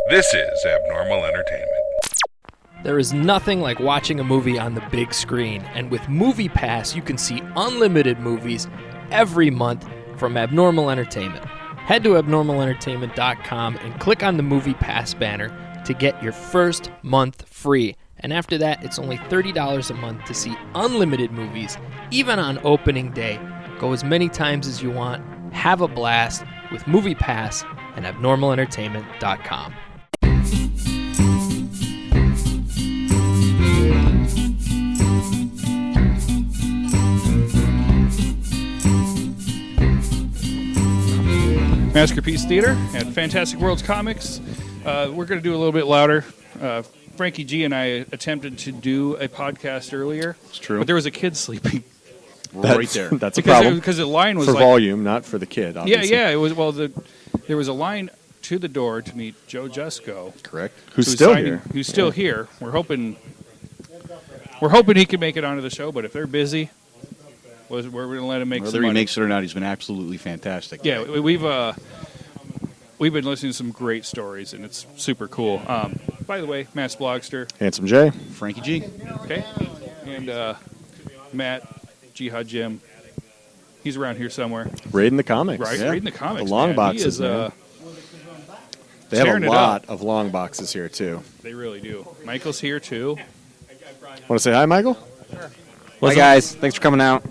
This is Abnormal Entertainment. There is nothing like watching a movie on the big screen, and with MoviePass, you can see unlimited movies every month from Abnormal Entertainment. Head to abnormalentertainment.com and click on the MoviePass banner to get your first month free. And after that, it's only $30 a month to see unlimited movies, even on opening day. Go as many times as you want. Have a blast with MoviePass and abnormalentertainment.com. Maskerpiece Theater at Fantastic Worlds Comics. We're going to do a little bit louder. Frankie G and I attempted to do a podcast earlier. It's true. But there was a kid sleeping Right there. That's a problem. because the line was for like, volume, not for the kid, obviously. Yeah. It was there was a line to the door to meet Joe Jusko. Correct. Who's still here. Who's still here. We're hoping he can make it onto the show, but if they're busy, we're going to let him make some Whether money. he makes it or not, he's been absolutely fantastic. Yeah, we've been listening to some great stories, and it's super cool. By the way, Matt's Blogster. Handsome Jay. Frankie G. Okay. And Matt, Jihad Jim. He's around here somewhere. Raiding the comics. Right, Yeah. reading the comics. The long man. boxes, He is, man. They have tearing a it lot up. of long boxes here, too. They really do. Michael's here, too. Want to say hi, Michael? Hi, guys. Thanks for coming out.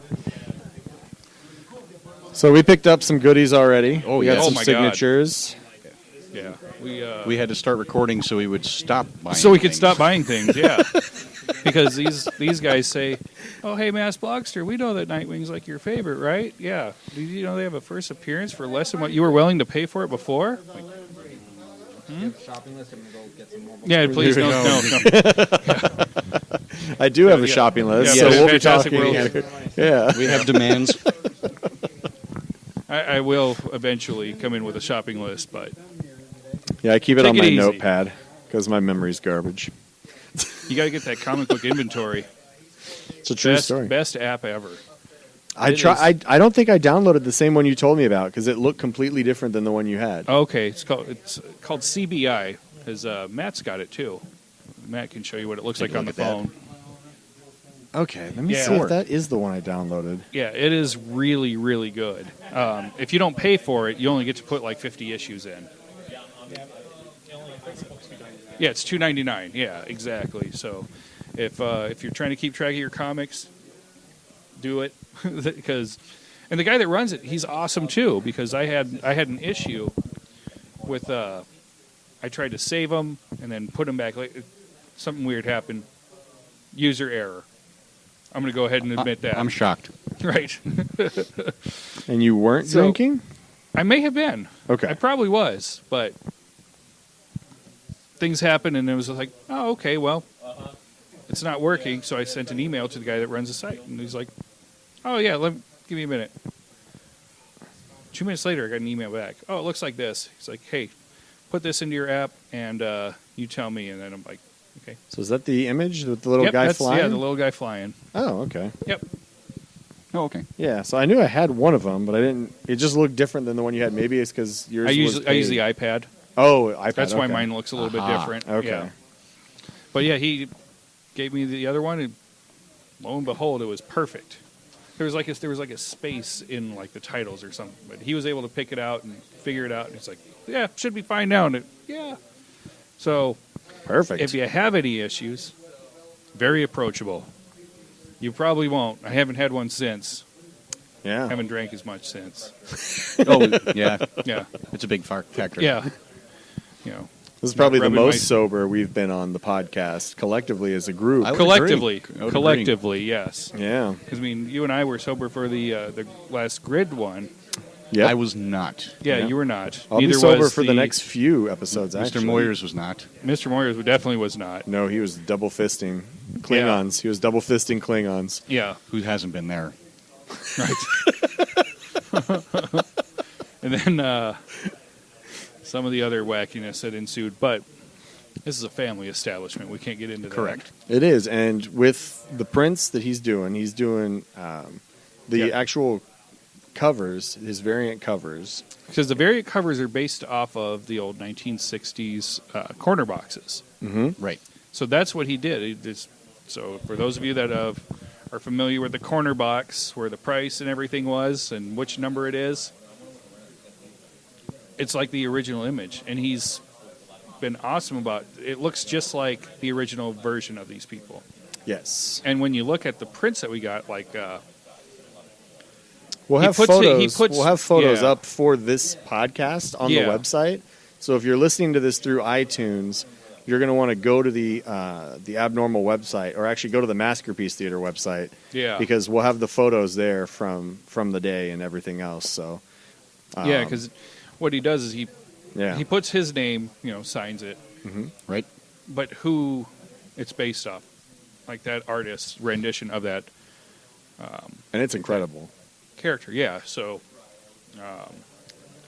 So we picked up some goodies already. Oh, we yeah. got Oh, some my God. signatures. Yeah. We had to start recording so we would stop buying So we could things. stop buying things, yeah. Because these guys say, "Oh, hey, Mass Blogster, we know that Nightwing's like your favorite, right? Yeah. Do you know they have a first appearance for less than what you were willing to pay for it before?" Like, yeah, please no. I do have a Yeah. shopping list, Yeah, so we'll be Fantastic talking. Worlds. Yeah. We have demands. I will eventually come in with a shopping list, but Yeah, I keep it Take on it my easy. notepad because my memory's garbage. you got to get that comic book inventory. It's a true story. Best app ever. I I don't think I downloaded the same one you told me about because it looked completely different than the one you had. Okay, it's called CBI. Because Matt's got it too. Matt can show you what it looks Take like a on the look at that. phone. Okay, let me Yeah. see if that is the one I downloaded. Yeah, it is really, really good. If you don't pay for it, you only get to put like 50 issues in. Yeah, it's $2.99. Yeah, exactly. So, if you're trying to keep track of your comics, do it because, and the guy that runs it, he's awesome too. Because I had an issue with I tried to save them and then put them back. Like something weird happened. User error. I'm going to go ahead and admit that. I'm shocked. Right. And you weren't So- drinking? I may have been. Okay. I probably was, but things happened, and it was like, oh, okay, well, it's not working. So I sent an email to the guy that runs the site, and he's like, oh, yeah, give me a minute. 2 minutes later, I got an email back. Oh, it looks like this. He's like, hey, put this into your app, and you tell me. And then I'm like, okay. So is that the image with the little Yep, guy that's- flying? Yeah, the little guy flying. Oh, okay. Yep. Oh, okay. Yeah, so I knew I had one of them, but I didn't. It just looked different than the one you had. Maybe it's because yours I use was the iPad. Oh, iPad. That's why okay. mine looks a little bit Aha, different. Okay. Yeah. But yeah, he gave me the other one, and lo and behold, it was perfect. There was like a space in like the titles or something, but he was able to pick it out and figure it out. And it's like, yeah, should be fine now. And yeah. So Perfect. if you have any issues, very approachable. You probably won't. I haven't had one since. yeah. I haven't drank as much since. Oh, yeah. Yeah. It's a big factor. Yeah. You know. This is probably the rubbing most my- sober we've been on the podcast collectively as a group. I would Collectively. agree. I would Collectively, yes. Yeah. Because, I mean, you and I were sober for the last grid one. Yep. I was not. Yeah, Yeah. you were not. I'll be Neither sober was for the next few episodes, Mr. actually. Moyers was not. Mr. Moyers definitely was not. No, he was double fisting Klingons. He was double fisting Klingons. Yeah, Who hasn't been there? right. And then some of the other wackiness that ensued. But this is a family establishment. We can't get into that. Correct. It is. And with the prints that he's doing the Yeah. actual covers, his variant covers. Because the variant covers are based off of the old 1960s corner boxes. Mm-hmm. Right. So that's what he did. So for those of you that are familiar with the corner box, where the price and everything was and which number it is, it's like the original image. And he's been awesome about it. It looks just like the original version of these people. Yes. And when you look at the prints that we got, like we'll have photos yeah. up for this podcast on the website. So if you're listening to this through iTunes, you're going to want to go to the Abnormal website, or actually go to the Maskerpiece Theater website. Yeah. Because we'll have the photos there from the day and everything else. So. Yeah, because what he does is he puts his name, signs it, Right. but who it's based off, like that artist's rendition of that and it's incredible. character. Yeah, so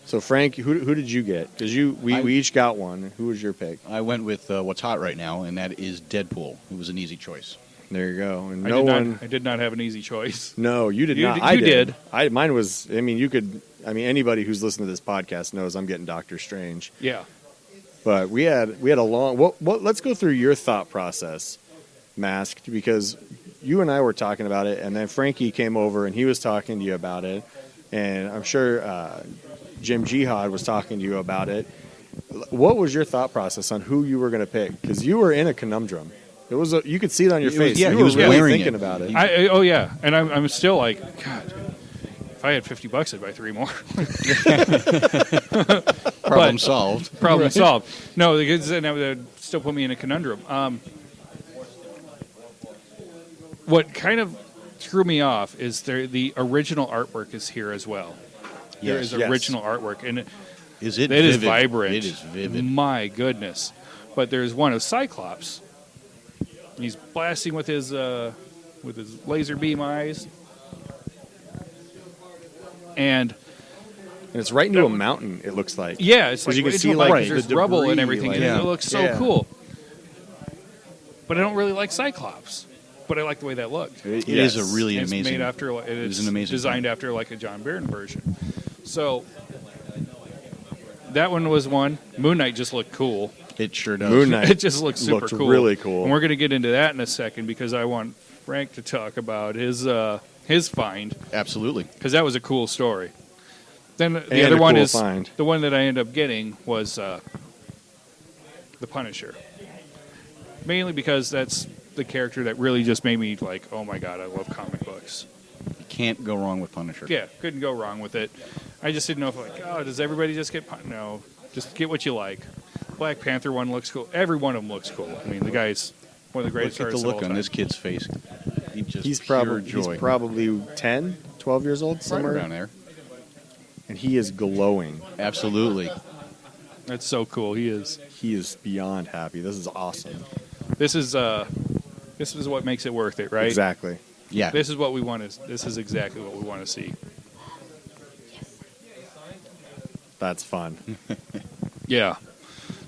So Frank, who did you get? Because we each got one. Who was your pick? I went with what's hot right now, and that is Deadpool. It was an easy choice. There you go. And I did not have an easy choice. No, you did not. You did. Mine was. Anybody who's listened to this podcast knows I'm getting Doctor Strange. Yeah. But we had a long. What? Let's go through your thought process, Masked, because you and I were talking about it, and then Frankie came over and he was talking to you about it, and I'm sure Jim Jihad was talking to you about it. What was your thought process on who you were going to pick? Because you were in a conundrum. It was you could see it on your face. Yeah, you he were was really wearing thinking it. about it. And I'm still like, God, if I had $50, I'd buy 3 more. Problem solved. Problem solved. No, because then that would still put me in a conundrum. What kind of threw me off is the original artwork is here as well. There is original artwork, and it is vibrant. It is vivid. My goodness! But there's one of Cyclops. He's blasting with his laser beam eyes, and it's right into a mountain. It looks like. Yeah, it's like you can into see a like mountain, there's the rubble and debris, everything, like- and Yeah. it looks so Yeah. cool. But I don't really like Cyclops. But I like the way that looked. It is a really It's amazing. made after it is an amazing designed film. after like a John Byrne version. So that one was one. Moon Knight just looked cool. It sure does. Moon Knight It just looked super looked cool. really cool. And we're going to get into that in a second because I want Frank to talk about his find Absolutely. because that was a cool story. Then the And other a one cool is find. the one that I ended up getting was the Punisher. Mainly because that's the character that really just made me like, oh my god, I love comic books. You can't go wrong with Punisher. Yeah, couldn't go wrong with it. I just didn't know if like, oh, does everybody just get no? Just get what you like. Black Panther one looks cool. Every one of them looks cool. I mean, the guy's one of the greatest Look at the artists of look all on time. this kid's face. He's pure joy. probably 10, 12 years old, Right somewhere around there. and he is glowing. Absolutely. That's so cool. He is. He is beyond happy. This is awesome. This is what makes it worth it, right? Exactly. Yeah. This is what we want to. This is exactly what we want to see. That's fun. Yeah.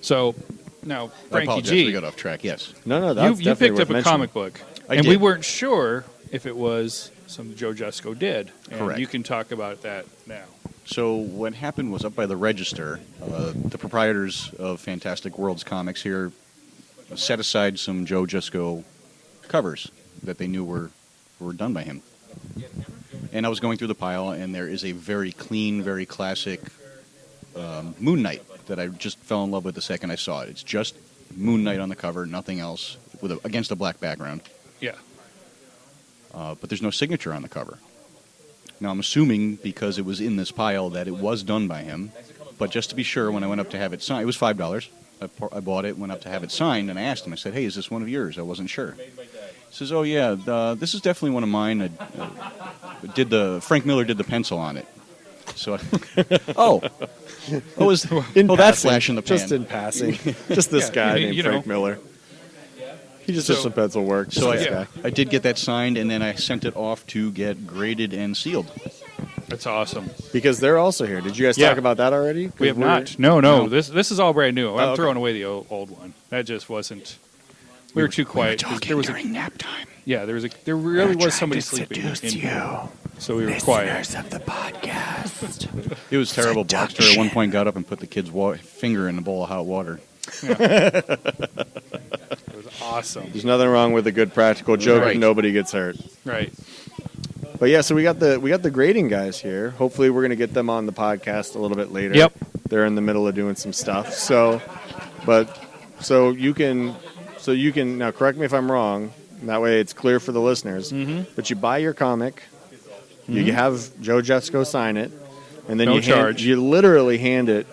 So now, I Frankie apologize. G, We got off track. Yes. No, that's you picked definitely up worth a comic book, I and did. we weren't sure if it was something Joe Jusko did. And Correct. You can talk about that now. So what happened was up by the register, the proprietors of Fantastic Worlds Comics here set aside some Joe Jusko covers that they knew were done by him. And I was going through the pile, and there is a very clean, very classic Moon Knight that I just fell in love with the second I saw it. It's just Moon Knight on the cover, nothing else, against a black background. Yeah. But there's no signature on the cover. Now, I'm assuming because it was in this pile that it was done by him. But just to be sure, when I went up to have it signed, it was $5. I bought it, went up to have it signed, and I asked him, I said, hey, is this one of yours? I wasn't sure. He says, oh, yeah, this is definitely one of mine. Frank Miller did the pencil on it. So, that's that flash in the pan. Just in passing. Just this Yeah, guy you named know. Frank Miller. He just does some pencil work. So Just this guy. I did get that signed, and then I sent it off to get graded and sealed. That's awesome. Because they're also here. Did you guys Yeah. talk about that already? 'Cause We have we're- not. No. This is all brand new. I'm okay. throwing away the old one. That just wasn't We were too quiet. 'Cause there was nap time. Yeah, there really was somebody sleeping. So we were quiet. of the podcast. It was terrible. Blackstar at one point got up and put the kid's finger in a bowl of hot water. It was awesome. There's nothing wrong with a good practical joke Right. if nobody gets hurt. Right. But yeah, so we got the grading guys here. Hopefully, we're gonna get them on the podcast a little bit later. Yep. They're in the middle of doing some stuff. So you can now correct me if I'm wrong. That way, it's clear for the listeners. Mm-hmm. But you buy your comic, you have Joe Jusko sign it, and then No charge. you literally hand it.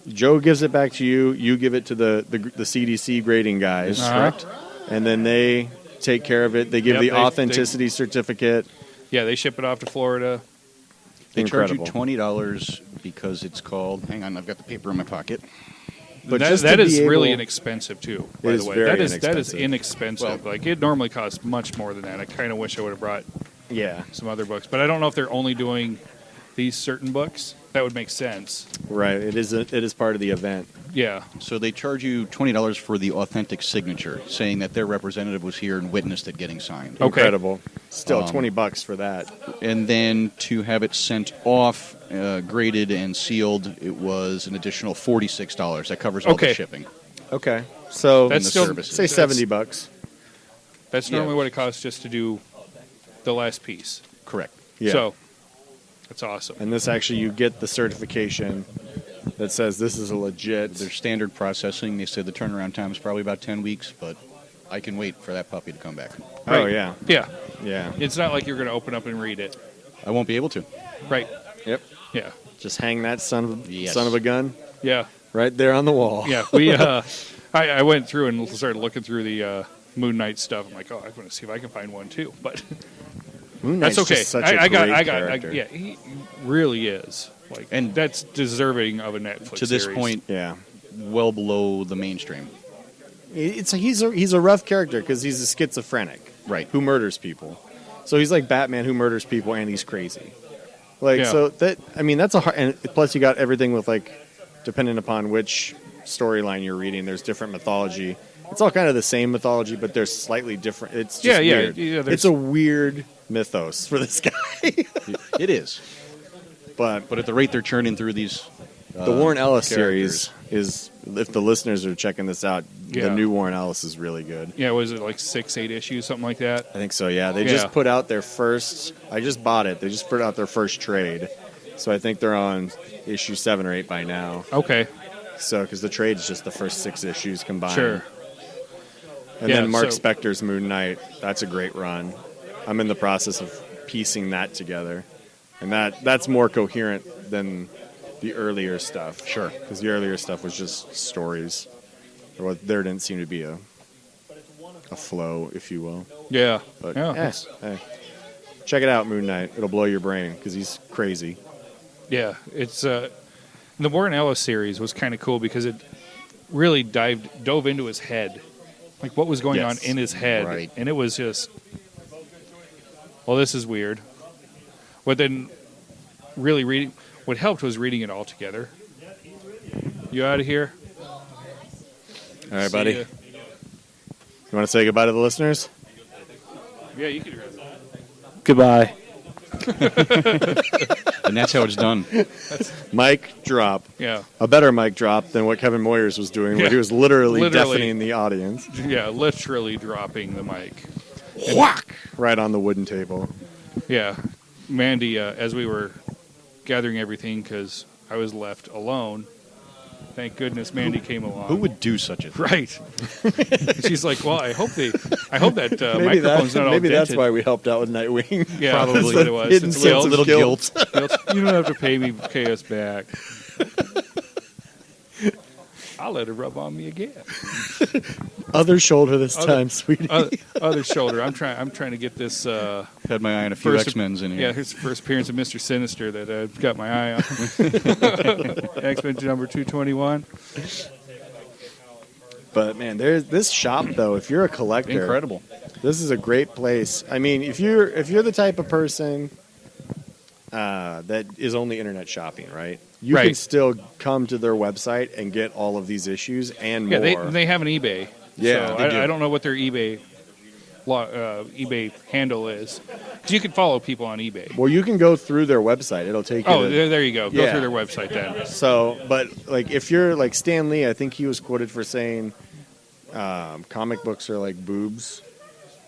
Joe gives it back to you. You give it to the CDC grading guys, Correct. and then they take care of it. They give Yep, the they- authenticity certificate. Yeah, they ship it off to Florida. They Incredible. charge you $20 because it's called. Hang on, I've got the paper in my pocket. But that, just that to is be really able- inexpensive too. It By is the way, very that is inexpensive. inexpensive. Well- Like it normally costs much more than that. I kind of wish I would have brought Yeah, some other books, but I don't know if they're only doing these certain books. That would make sense. right. It is part of the event. Yeah. So they charge you $20 for the authentic signature, saying that their representative was here and witnessed it getting signed. Okay. Incredible. Still, $20 for that. And then to have it sent off, graded and sealed, it was an additional $46. That covers all Okay. the shipping. Okay, so That's the still services. say $70. That's Yeah. normally what it costs just to do the last piece. Correct. Yeah. So that's awesome. And this actually, you get the certification that says this is a legit. Their standard processing, they said the turnaround time is probably about 10 weeks, but I can wait for that puppy to come back. Oh Right. yeah, Yeah. yeah. It's not like you're going to open up and read it. I won't be able to. Right. Yep. Yeah. Just hang that son Yes. of a gun Yeah. right there on the wall. Yeah. We. I went through and started looking through the Moon Knight stuff. I'm like, oh, I want to see if I can find one too. But Moon Knight's that's okay. just such a I great got. character. Yeah. He really is. Like, And that's deserving of a Netflix To this series. point, Yeah. well below the mainstream. He's a rough character because he's a schizophrenic, Right. Who murders people. So he's like Batman who murders people and he's crazy. Like Yeah. so that that's a hard. And plus you got everything with like, depending upon which storyline you're reading, there's different mythology. It's all kind of the same mythology, but there's slightly different. It's just weird. Yeah, there's- It's a weird mythos for this guy. It is. but But at the rate they're churning through these. the Warren Ellis characters. series is, if the listeners are checking this out, Yeah. the new Warren Ellis is really good. Yeah. Was it like 6-8 issues, something like that? I think so, yeah. They Yeah. just put out their first, I just bought it. They just put out their first trade. So I think they're on issue 7 or 8 by now. Okay. So, because the trade's just the first 6 issues combined. Sure. And Yeah, then Mark so- Spector's Moon Knight. That's a great run. I'm in the process of piecing that together. And that's more coherent than the earlier stuff. Sure. Because the earlier stuff was just stories. There didn't seem to be a flow, if you will. Yeah. But Yeah. hey, check it out, Moon Knight. It'll blow your brain because he's crazy. Yeah, it's the Warren Ellis series was kind of cool because it really dove into his head, like what was going Yes. on in his head, Right. and it was just, well, this is weird. But then, really reading, what helped was reading it all together. You out of here? All right, See buddy. ya. You want to say goodbye to the listeners? Yeah, you can do it. Goodbye. And that's how it's done. Mic drop. Yeah, A better mic drop than what Kevin Moyers was doing, where Yeah. he was literally Literally. deafening the audience. yeah, literally dropping the mic. Whack! Right on the wooden table. Yeah, Mandy, as we were gathering everything, because I was left alone. Thank goodness Mandy came along. Who would do such a thing? Right. And she's like, well, I hope that Maybe microphone's not all maybe that's dented. why we helped out with Nightwing. Yeah, Probably. that's what it was. Hidden It's sense of little guilt. You don't have to pay us back. I'll let her rub on me again. Other shoulder this Other- time, sweetie. Other shoulder. I'm trying to get this. Had my eye on a few First- X-Men's in here. Yeah, here's the first appearance of Mr. Sinister that I've got my eye on. X-Men number 221. But man, there's this shop though. If you're a collector, Incredible. this is a great place. I mean, if you're the type of person that is only internet shopping, right? You can Right. still come to their website and get all of these issues and Yeah, more. they have an eBay. Yeah, So they do. I don't know what their eBay handle is. 'Cause you can follow people on eBay. Well, you can go through their website. It'll take you. Oh, to, there you go. Go Yeah. through their website then. So, but like if you're like Stan Lee, I think he was quoted for saying, "Comic books are like boobs.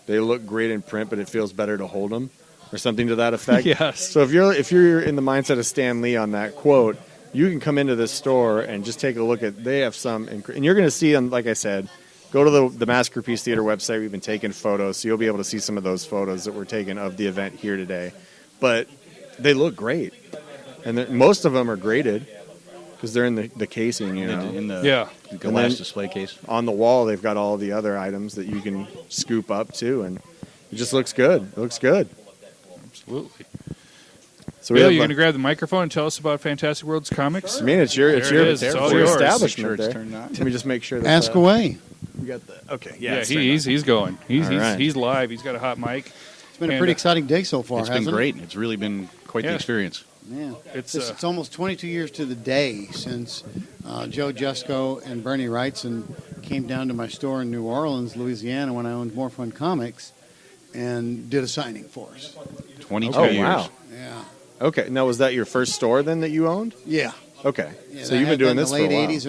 They look great in print, but it feels better to hold them," or something to that effect. Yes. So if you're in the mindset of Stan Lee on that quote, you can come into this store and just take a look at. They have some, and you're going to see them. Like I said, go to the Maskerpiece Theater website. We've been taking photos, so you'll be able to see some of those photos that were taken of the event here today. But they look great, and most of them are graded because they're in the casing. You know, In the Yeah. glass then- display case. on the wall they've got all the other items that you can scoop up too, and it just looks good. It looks good. Absolutely. So we Bill, have, you're going to grab the microphone and tell us about Fantastic Worlds Comics? I mean, it's your There it is. It's all your yours. establishment Make sure it's there. turned on. Let me just make sure that Ask away. we got the okay. Yeah, it's turned on. he's going. All right. He's live. He's got a hot mic. It's been a And, pretty exciting day so far, It's been hasn't great. It's really been quite Yeah. the experience. it? Yeah. It's, It's almost 22 years to the day since Joe Jusko and Bernie Wrightson came down to my store in New Orleans, Louisiana, when I owned More Fun Comics, and did a signing for us. 22 Oh years. wow. Yeah. Okay, now was that your first store then that you owned? Yeah. Okay, Yeah, so I you've had been doing that this in for the a late while. 80s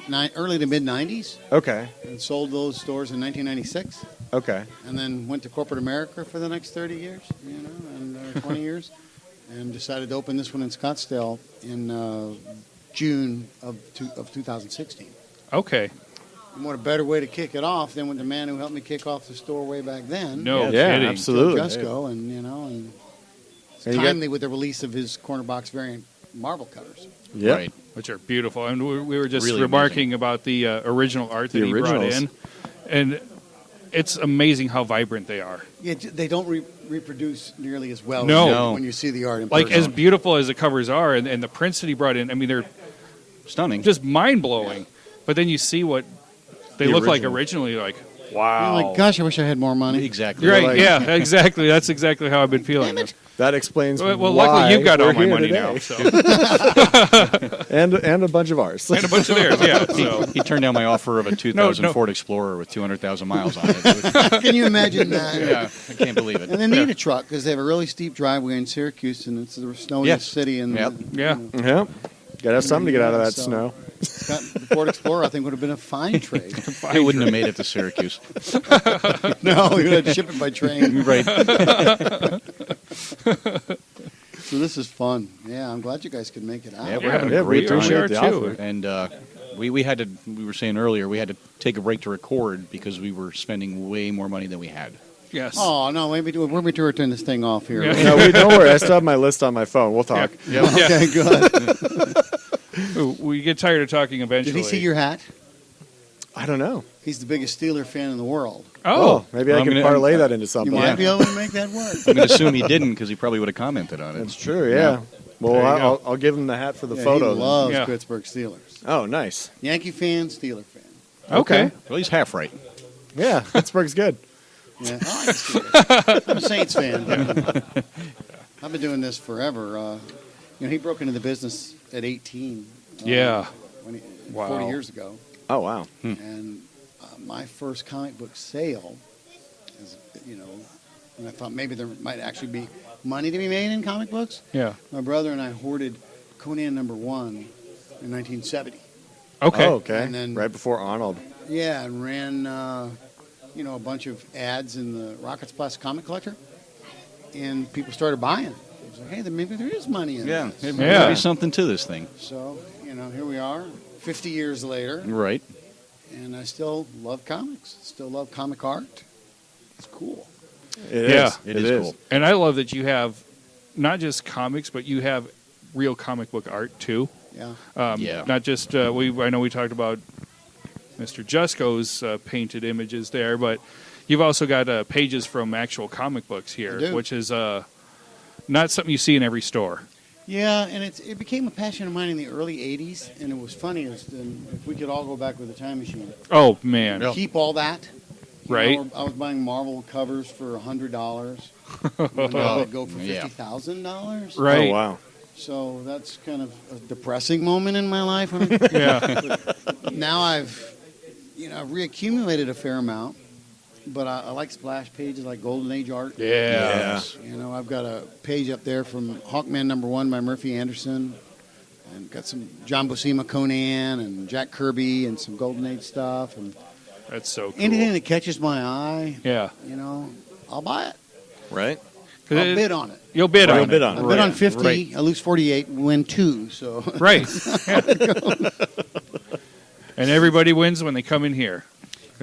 and early to mid 90s, Okay, and sold those stores in 1996, okay, and then went to corporate America for the next 30 years, and 20 years, and decided to open this one in Scottsdale in June of 2016. okay. And what a better way to kick it off than with the man who helped me kick off the store way back then, No yeah, kidding. absolutely. Jusko, and it's And you got- timely with the release of his corner box variant Marvel covers. Yep. Right. Which are beautiful. And we were just Really remarking about the original art that The he brought originals. in. And it's amazing how vibrant they are. Yeah, they don't reproduce nearly as well No. as No. when you see the art in Like, as person. beautiful as the covers are, and the prints that he brought in, I mean, they're Stunning. just mind-blowing. But then you see what they The look like original. originally, like, You're wow. like, gosh, I wish I had more money. Exactly. Right, like- yeah, exactly. That's exactly how I've been feeling. That explains Well, why luckily you've got all we're my here money today. now, so. and a bunch of ours. And a bunch of theirs, yeah. So. He turned down my offer of a 2000 No. Ford Explorer with 200,000 miles on it. Can you imagine that? Yeah, I can't believe it. And they need a truck because they have a really steep driveway in Syracuse, and it's the snowiest Yes. city. And Yep. Yeah. Yeah, gotta have something to get out of that So- snow. the Ford Explorer, I think, would have been a fine trade. I wouldn't have made it to Syracuse. No, you had to ship it by train. Right. So this is fun. Yeah, I'm glad you guys could make it out. Yeah, we're having a Yeah, we great time. appreciate are the too. offer. And we were saying earlier, we had to take a break to record because we were spending way more money than we had. Yes. Oh no, maybe we're to turn this thing off here. Yeah. No, don't worry. I still have my list on my phone. We'll talk. Yeah. Okay, good. Ooh, we get tired of talking eventually. Did he see your hat? I don't know. He's the biggest Steeler fan in the world. Oh, maybe I I'm can gonna- parlay that into You something. might be able to make that work. I'm going to assume he didn't because he probably would have commented on it. That's true. Yeah. Well, There you go. I'll give him the hat for the Yeah, photo. He loves Yeah. Pittsburgh Steelers. Oh, nice. Yankee fan, Steeler fan. okay. Well, he's half right. Yeah, Pittsburgh's good. Yeah, I like the Steelers. I'm a Saints fan. I've been doing this forever. He broke into the business at 18. Yeah. when he, Wow. 40 years ago. Oh, wow. And my first comic book sale, is, and I thought maybe there might actually be money to be made in comic books. Yeah. My brother and I hoarded Conan #1 in 1970. Okay. Oh, okay. And then- right before Arnold. Yeah, and ran, a bunch of ads in the Rockets Plus Comic Collector, and people started buying. It was like, hey, maybe there is money in Yeah, this. there Yeah. might be something to this thing. So, here we are, 50 years later, Right. and I still love comics. Still love comic art. It's cool. It Yeah. is. It is cool. And I love that you have not just comics, but you have real comic book art too. Yeah. Yeah. Not just I know we talked about Mr. Jusko's painted images there, but you've also got pages from actual comic books I here, do. which is not something you see in every store. Yeah, and it became a passion of mine in the early 80s, and it was funny if we could all go back with a time machine. Oh man, Yeah. Keep all that. Right. I was buying Marvel covers for $100. And now they go for Yeah. $50,000. right? Oh, wow. So that's kind of a depressing moment in my life. Yeah, Now I've, I've reaccumulated a fair amount, but I like splash pages, like Golden Age art. Yeah. I've got a page up there from Hawkman #1 by Murphy Anderson, and got some John Buscema Conan and Jack Kirby and some Golden Age stuff, and That's so cool. anything that catches my eye, Yeah. I'll buy it. Right? I'll bid on it. You'll bid Right. on You'll bid it. on it. I bid on Right. 50. Right. I lose 48, win 2. So Right. And everybody wins when they come in here.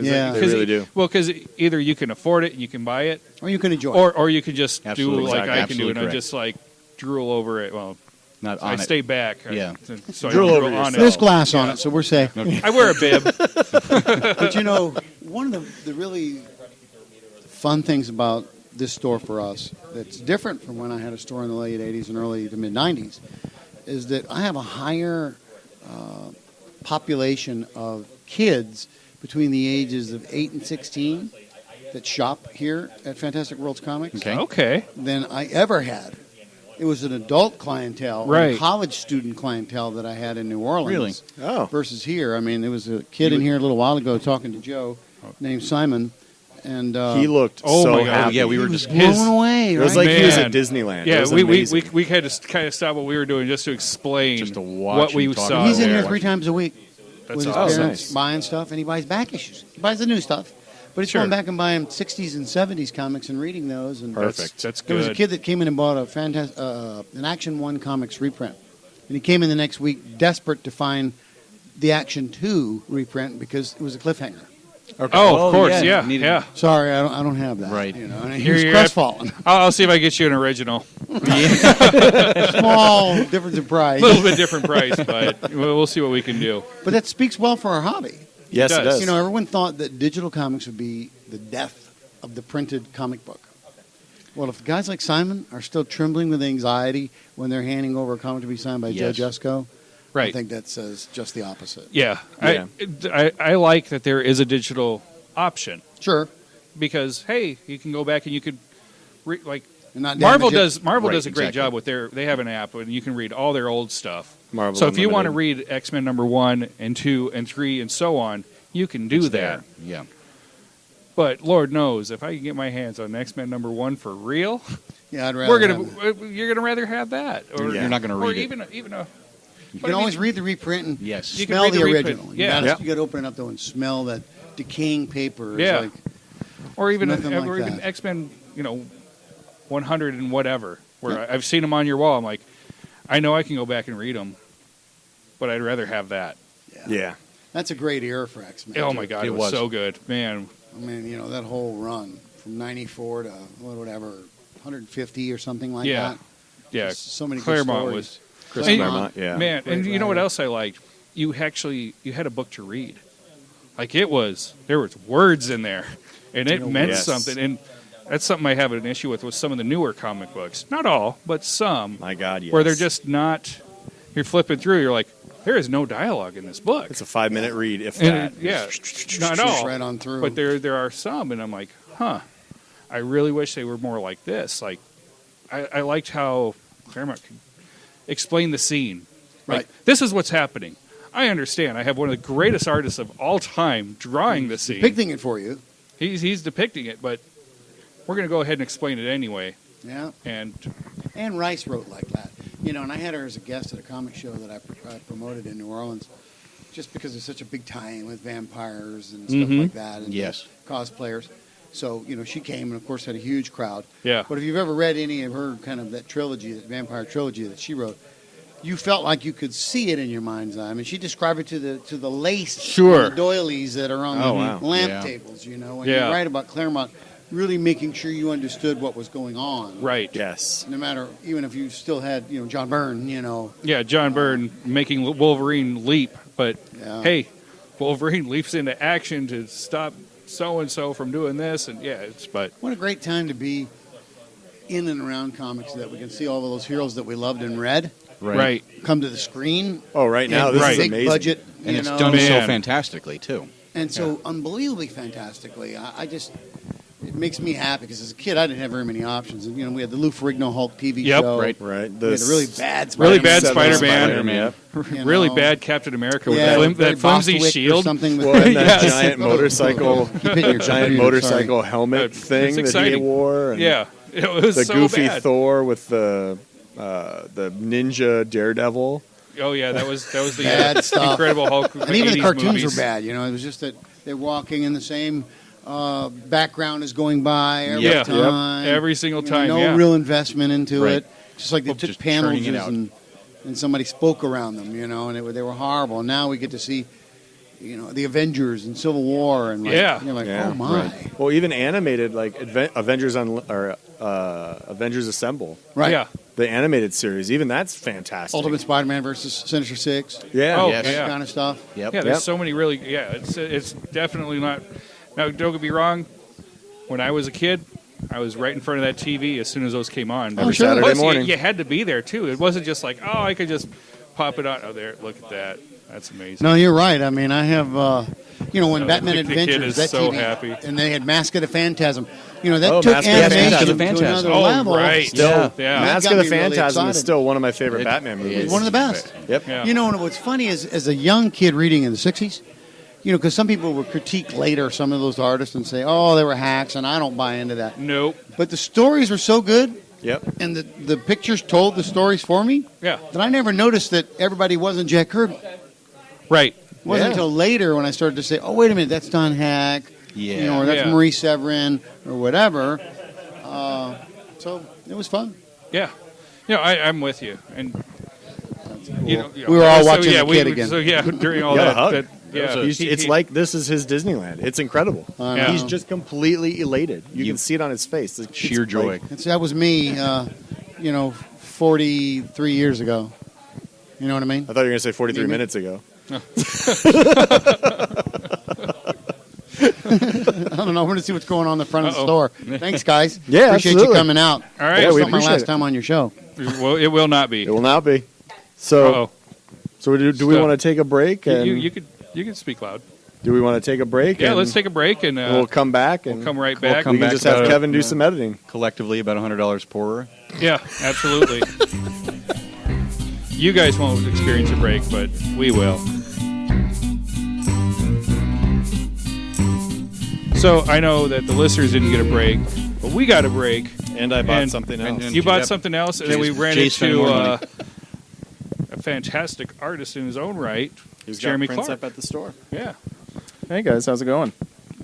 Yeah. They really do. Well, because either you can afford it and you can buy it, or you can enjoy it. or you can just Absolutely. do like Exactly. I can do, and I Absolutely just like drool over it. Well, Not I on it. stay back. Yeah. So Drool I over on yourself. it. There's glass on Yeah. it, so we're safe. I wear a bib. But one of the really fun things about this store for us that's different from when I had a store in the late 80s and early to mid 90s is that I have a higher population of kids between the ages of 8 and 16 that shop here at Fantastic Worlds Comics Okay. Okay. than I ever had. It was an adult clientele, Right. a college student clientele that I had in New Orleans. Really? Oh. Versus here. I mean, there was a kid in here a little while ago talking to Joe named Simon, and He looked Oh so my God. happy. Yeah, we he were was just blown his- away. It was right? like he was Man. at Disneyland. It Yeah, was we amazing. had to kind of stop what we were doing just to explain Just to watch what we him talk saw. about He's in there. here 3 times a week That's with his awesome. parents Nice. buying stuff, and he buys back issues. He buys the new stuff, but he's Sure. going back and buying 60s and 70s comics and reading those. And Perfect. That's There was a good. kid that came in and bought an Action 1 Comics reprint. And he came in the next week desperate to find the Action 2 reprint because it was a cliffhanger. Okay. Oh, of course, yeah, yeah, needed- yeah. Sorry, I don't have that. Right. And he Here was you're at- crestfallen. I'll see if I get you an original. Small difference in A price. little bit different price, but we'll see what we can do. But that speaks well for our hobby. Yes, it does. does. Everyone thought that digital comics would be the death of the printed comic book. Well, if guys like Simon are still trembling with anxiety when they're handing over a comic to be signed by Yes. Joe Jusko, I Right. think that says just the opposite. Yeah. Yeah. I like that there is a digital option Sure. because, hey, you can go back and you could like And not Marvel damage it. does Marvel Right, does a great exactly. job with they have an app and you can read all their old stuff. Marvel So if you want to Unlimited. read X-Men #1 and 2 and 3 and so on, you can do It's that. there. Yeah. But Lord knows, if I can get my hands on X-Men #1 for real, Yeah, I'd rather have that. you're gonna rather have that, or Yeah. You're not gonna or read it. even a. You but can I mean- always read the reprint and Yes. You can smell read the the reprint. original. Yeah. You got to open it up, though, and smell that decaying paper. It's Yeah. like, Or even Nothing like or even that. X-Men, 100 and whatever. Where I've seen them on your wall. I'm like, I know I can go back and read them, but I'd rather have that. Yeah. that's a great era for X-Men. Oh my God, It it was was. so good, man. I mean, that whole run from 94 to whatever, 150 or something like Yeah. that. Yeah, Just so many good Claremont stories. was Chris And- Claremont, yeah. man. Great And you know what writer. else I liked? You had a book to read. Like there was words in there, and it meant Yes. something. And that's something I have an issue with some of the newer comic books. Not all, but some. My God, yes. Where they're just not. You're flipping through. You're like, there is no dialogue in this book. It's a 5-minute read, if And that. yeah, not Just all. right on through. But there are some, and I'm like, huh. I really wish they were more like this. Like, I liked how Claremont could explain the scene. Like, Right. this is what's happening. I understand. I have one of the greatest artists of all time drawing the scene. Depicting it for you. He's depicting it, but we're going to go ahead and explain it anyway. Yeah. And Anne Rice wrote like that. And I had her as a guest at a comic show that I promoted in New Orleans just because there's such a big tie-in with vampires and stuff Mhm. like that and Yes. cosplayers. So, she came and, of course, had a huge crowd. yeah, But if you've ever read any of her kind of that trilogy, that vampire trilogy that she wrote, you felt like you could see it in your mind's eye. I mean, she described it to the lace Sure. on the doilies that are on Oh, the wow. lamp Yeah. tables, And Yeah. you're right about Claremont really making sure you understood what was going on. right. Yes. No matter, even if you still had, John Byrne, Yeah, John Byrne making Wolverine leap, but Yeah. hey, Wolverine leaps into action to stop so and so from doing this, and but What a great time to be in and around comics that we can see all of those heroes that we loved and read right. come to the screen. Oh, right now, And this right. is big amazing. budget, And it's know, done so Man. fantastically, too. and so unbelievably fantastically. I just, it makes me happy because as a kid I didn't have very many options. And, we had the Lou Ferrigno Hulk TV Yep. show. Right. We had a really bad Really bad Spider-Man. Spider-Man. Really bad Captain America with Yeah, that flimsy Bostwick or shield. something with Well, and that Yes. giant motorcycle, Keep hitting your giant computer, motorcycle helmet It's thing that he exciting. wore. And Yeah, it was the so goofy bad. Thor with the ninja Daredevil. Oh yeah, that was the Bad stuff. Incredible Hulk. And even the 80s cartoons movies. were bad. It was just that they're walking in the same background is going by every Yeah. time. Every single time. No yeah. real investment into Right. it. Just like they Well, took just panels churning it out. and somebody spoke around them, and they were horrible. Now we get to see, the Avengers and Civil War, and Yeah. you're like, Yeah, oh my, right. Well, even animated like Avengers Avengers Assemble, right? Yeah. the animated series. Even that's fantastic. Ultimate Spider-Man versus Sinister Six, Yeah. Oh, Yes. that yeah. kind of stuff. Yep. Yeah, there's Yep. so many really. Yeah, it's definitely not. Now, don't get me wrong. When I was a kid, I was right in front of that TV as soon as those came on. Every Saturday Plus, morning. You had to be there too. It wasn't just like, oh, I could just pop it on. Oh, there, look at that. That's amazing. No, you're right. I mean, I have, when Batman the kid Adventures, is that so TV, happy. and they had Mask of the Phantasm. That Oh, took Mask of the animation Phantasm. to another Oh, level. right. Still, Yeah. Mask That of got the me really Phantasm is excited. still one of my favorite Batman movies. It's one of the best. Yep. Yeah. And what's funny is, as a young kid reading in the 60s, because some people will critique later some of those artists and say, oh, they were hacks, and I don't buy into that. Nope. But the stories were so good, Yep. and the pictures told the stories for me, Yeah. that I never noticed that everybody wasn't Jack Kirby. Right. It wasn't Yeah. until later when I started to say, oh, wait a minute, that's Don Hack, Yeah. or that's Yeah. Marie Severin, or whatever. So it was fun. Yeah. I'm with you. And We were all watching yeah, the kid again. So yeah, during all You got that, a hug. that yeah, It's like this is his Disneyland. It's incredible. I know. He's just completely elated. You can see it on his face. It's Sheer joy. That was me, 43 years ago. You know what I mean? I thought you were going to say 43 Maybe. minutes ago. I don't know. We're going to see what's going on in the front of the store. Thanks, guys. Yeah, appreciate absolutely. you coming out. All right. Yeah, It's we not my appreciate last it. time on your show. Well, it will not be. It will not be. So, Uh-oh. so do we So- want to take a break? And You can speak loud. do we want to take a break? Yeah, and let's take a break and We'll come back and we'll come right We'll back. come we can back just have about Kevin do some editing. Collectively, about $100 poorer. Yeah, absolutely. You guys won't experience a break, but we will. So I know that the listeners didn't get a break, but we got a break. And I bought And- something and- else. and- You bought Jay's- something else, and then we ran Jay's spending into more money. a fantastic artist in his own right, He's got Jeremy prints Clark. up at the store. Yeah, Hey guys, how's it going?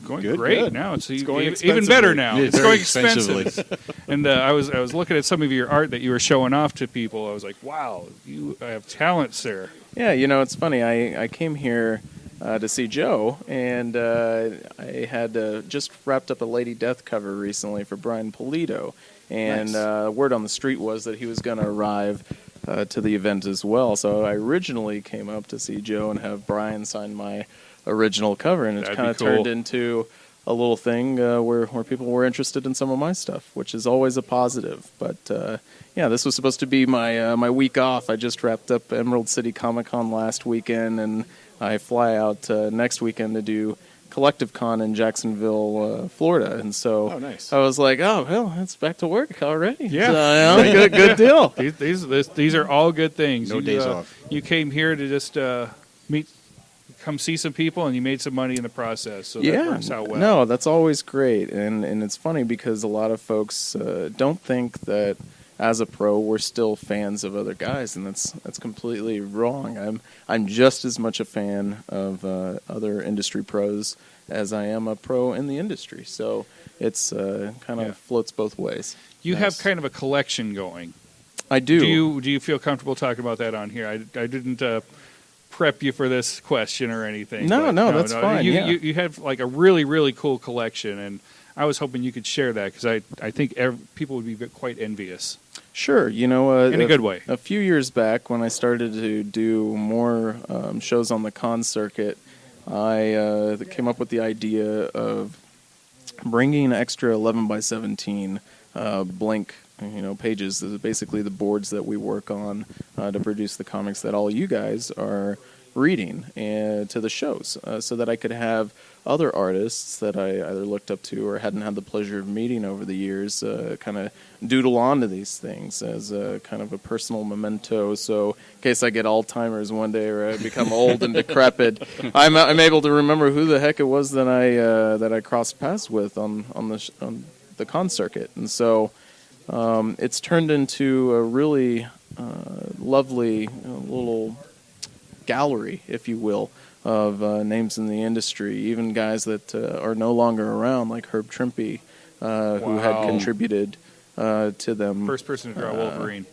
going Good, great good. now. It's, going even better expensively. now. Yeah, It's very going expensively. expensive. And I was looking at some of your art that you were showing off to people. I was like, wow, you have talent, sir. Yeah, it's funny. I came here to see Joe, and I had just wrapped up a Lady Death cover recently for Brian Polito, and word on the street was that he was going to arrive to the event as well. So I originally came up to see Joe and have Brian sign my original cover, and it That'd kind be of cool. turned into a little thing where people were interested in some of my stuff, which is always a positive. But yeah, this was supposed to be my week off. I just wrapped up Emerald City Comic Con last weekend, and I fly out next weekend to do Collective Con in Jacksonville, Florida. And so Oh, nice. I was like, oh, well, it's back to work already. Yeah. So, good deal. These are all good things. No days off. You came here to just come see some people, and you made some money in the process. So that Yeah, works out well. no, that's always great, and it's funny because a lot of folks don't think that as a pro we're still fans of other guys, and that's completely wrong. I'm just as much a fan of other industry pros as I am a pro in the industry. So it's kind of floats both ways. You Nice. have kind of a collection going. I do. Do you feel comfortable talking about that on here? I didn't prep you for this question or anything. No, but no, that's fine, You, yeah. you have like a really, really cool collection, and I was hoping you could share that because I think people would be quite envious. Sure, In a good way. A few years back, when I started to do more shows on the con circuit, I came up with the idea of bringing extra 11 by 17 blank, pages. This is basically the boards that we work on to produce the comics that all you guys are reading and to the shows, so that I could have other artists that I either looked up to or hadn't had the pleasure of meeting over the years kind of doodle onto these things as a kind of a personal memento. So in case I get Alzheimer's one day or I become old and decrepit, I'm able to remember who the heck it was that I crossed paths with on the con circuit. And so it's turned into a really lovely little gallery, if you will, of names in the industry, even guys that are no longer around, like Herb Trimpe, who had contributed to them. First person to draw Wolverine.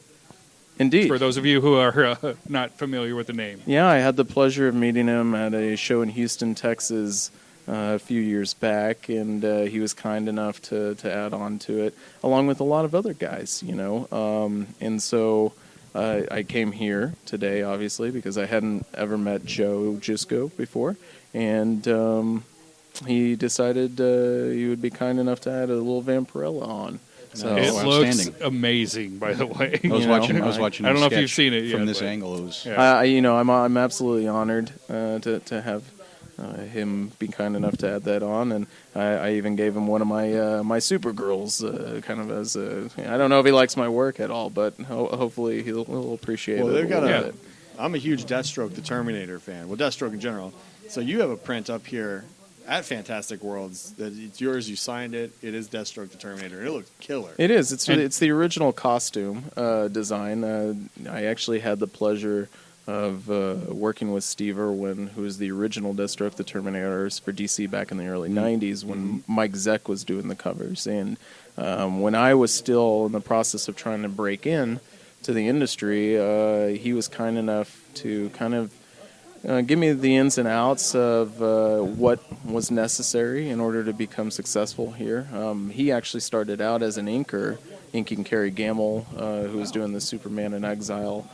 Indeed. For those of you who are not familiar with the name. Yeah, I had the pleasure of meeting him at a show in Houston, Texas, a few years back, and he was kind enough to add on to it, along with a lot of other guys, and so I came here today, obviously, because I hadn't ever met Joe Jusko before, and he decided he would be kind enough to add a little Vampirella on. So It looks outstanding. amazing, by the way. I was watching. I don't know if sketch you've seen it from yet, this but- angle. It was Yeah. I'm absolutely honored to have him be kind enough to add that on, and I even gave him one of my Supergirls, kind of as I don't know if he likes my work at all, but hopefully he'll appreciate it. Well, they've got a a. little bit. I'm a huge Deathstroke the Terminator fan. Well, Deathstroke in general. So you have a print up here at Fantastic Worlds that it's yours. You signed it. It is Deathstroke the Terminator. And it looks killer. It is. It's the original costume design. I actually had the pleasure of working with Steve Irwin, who was the original Deathstroke the Terminators for DC back in the early 90s when Mike Zeck was doing the covers. And when I was still in the process of trying to break in to the industry, he was kind enough to kind of give me the ins and outs of what was necessary in order to become successful here. He actually started out as an inker, inking Carrie Gamble, who was doing the Superman in Exile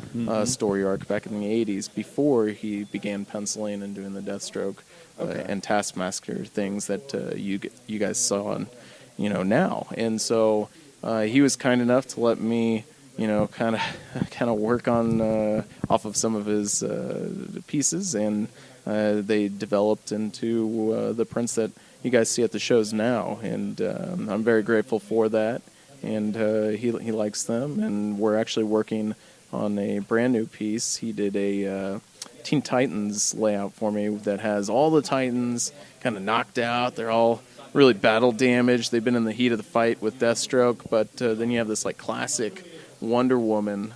story arc back in the 80s, before he began penciling and doing the Deathstroke and Taskmaster things that you guys saw on, now. And so he was kind enough to let me kind of work on off of some of his pieces, and they developed into the prints that you guys see at the shows now. And I'm very grateful for that. And he likes them, and we're actually working on a brand new piece. He did a Teen Titans layout for me that has all the Titans kind of knocked out. They're all really battle damaged. They've been in the heat of the fight with Deathstroke, but then you have this classic Wonder Woman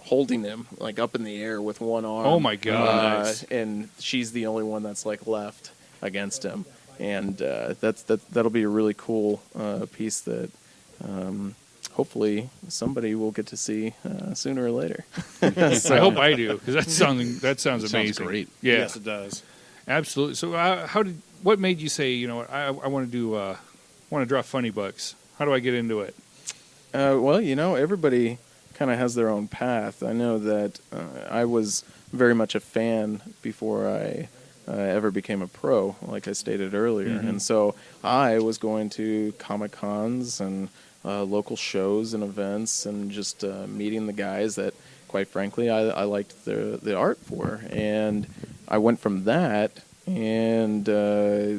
holding him up in the air with one arm. Oh my God! Nice. And she's the only one that's left against him, and that'll be a really cool piece that hopefully somebody will get to see sooner or later. I hope I do, because that sounds amazing. sounds great. Yeah, Yes, it does. absolutely. So what made you say, I want to draw funny books? How do I get into it? Well, everybody kind of has their own path. I know that I was very much a fan before I ever became a pro, like I stated earlier. Mm-hmm. And so I was going to Comic-Cons and local shows and events and just meeting the guys that, quite frankly, I liked the art for. And I went from that and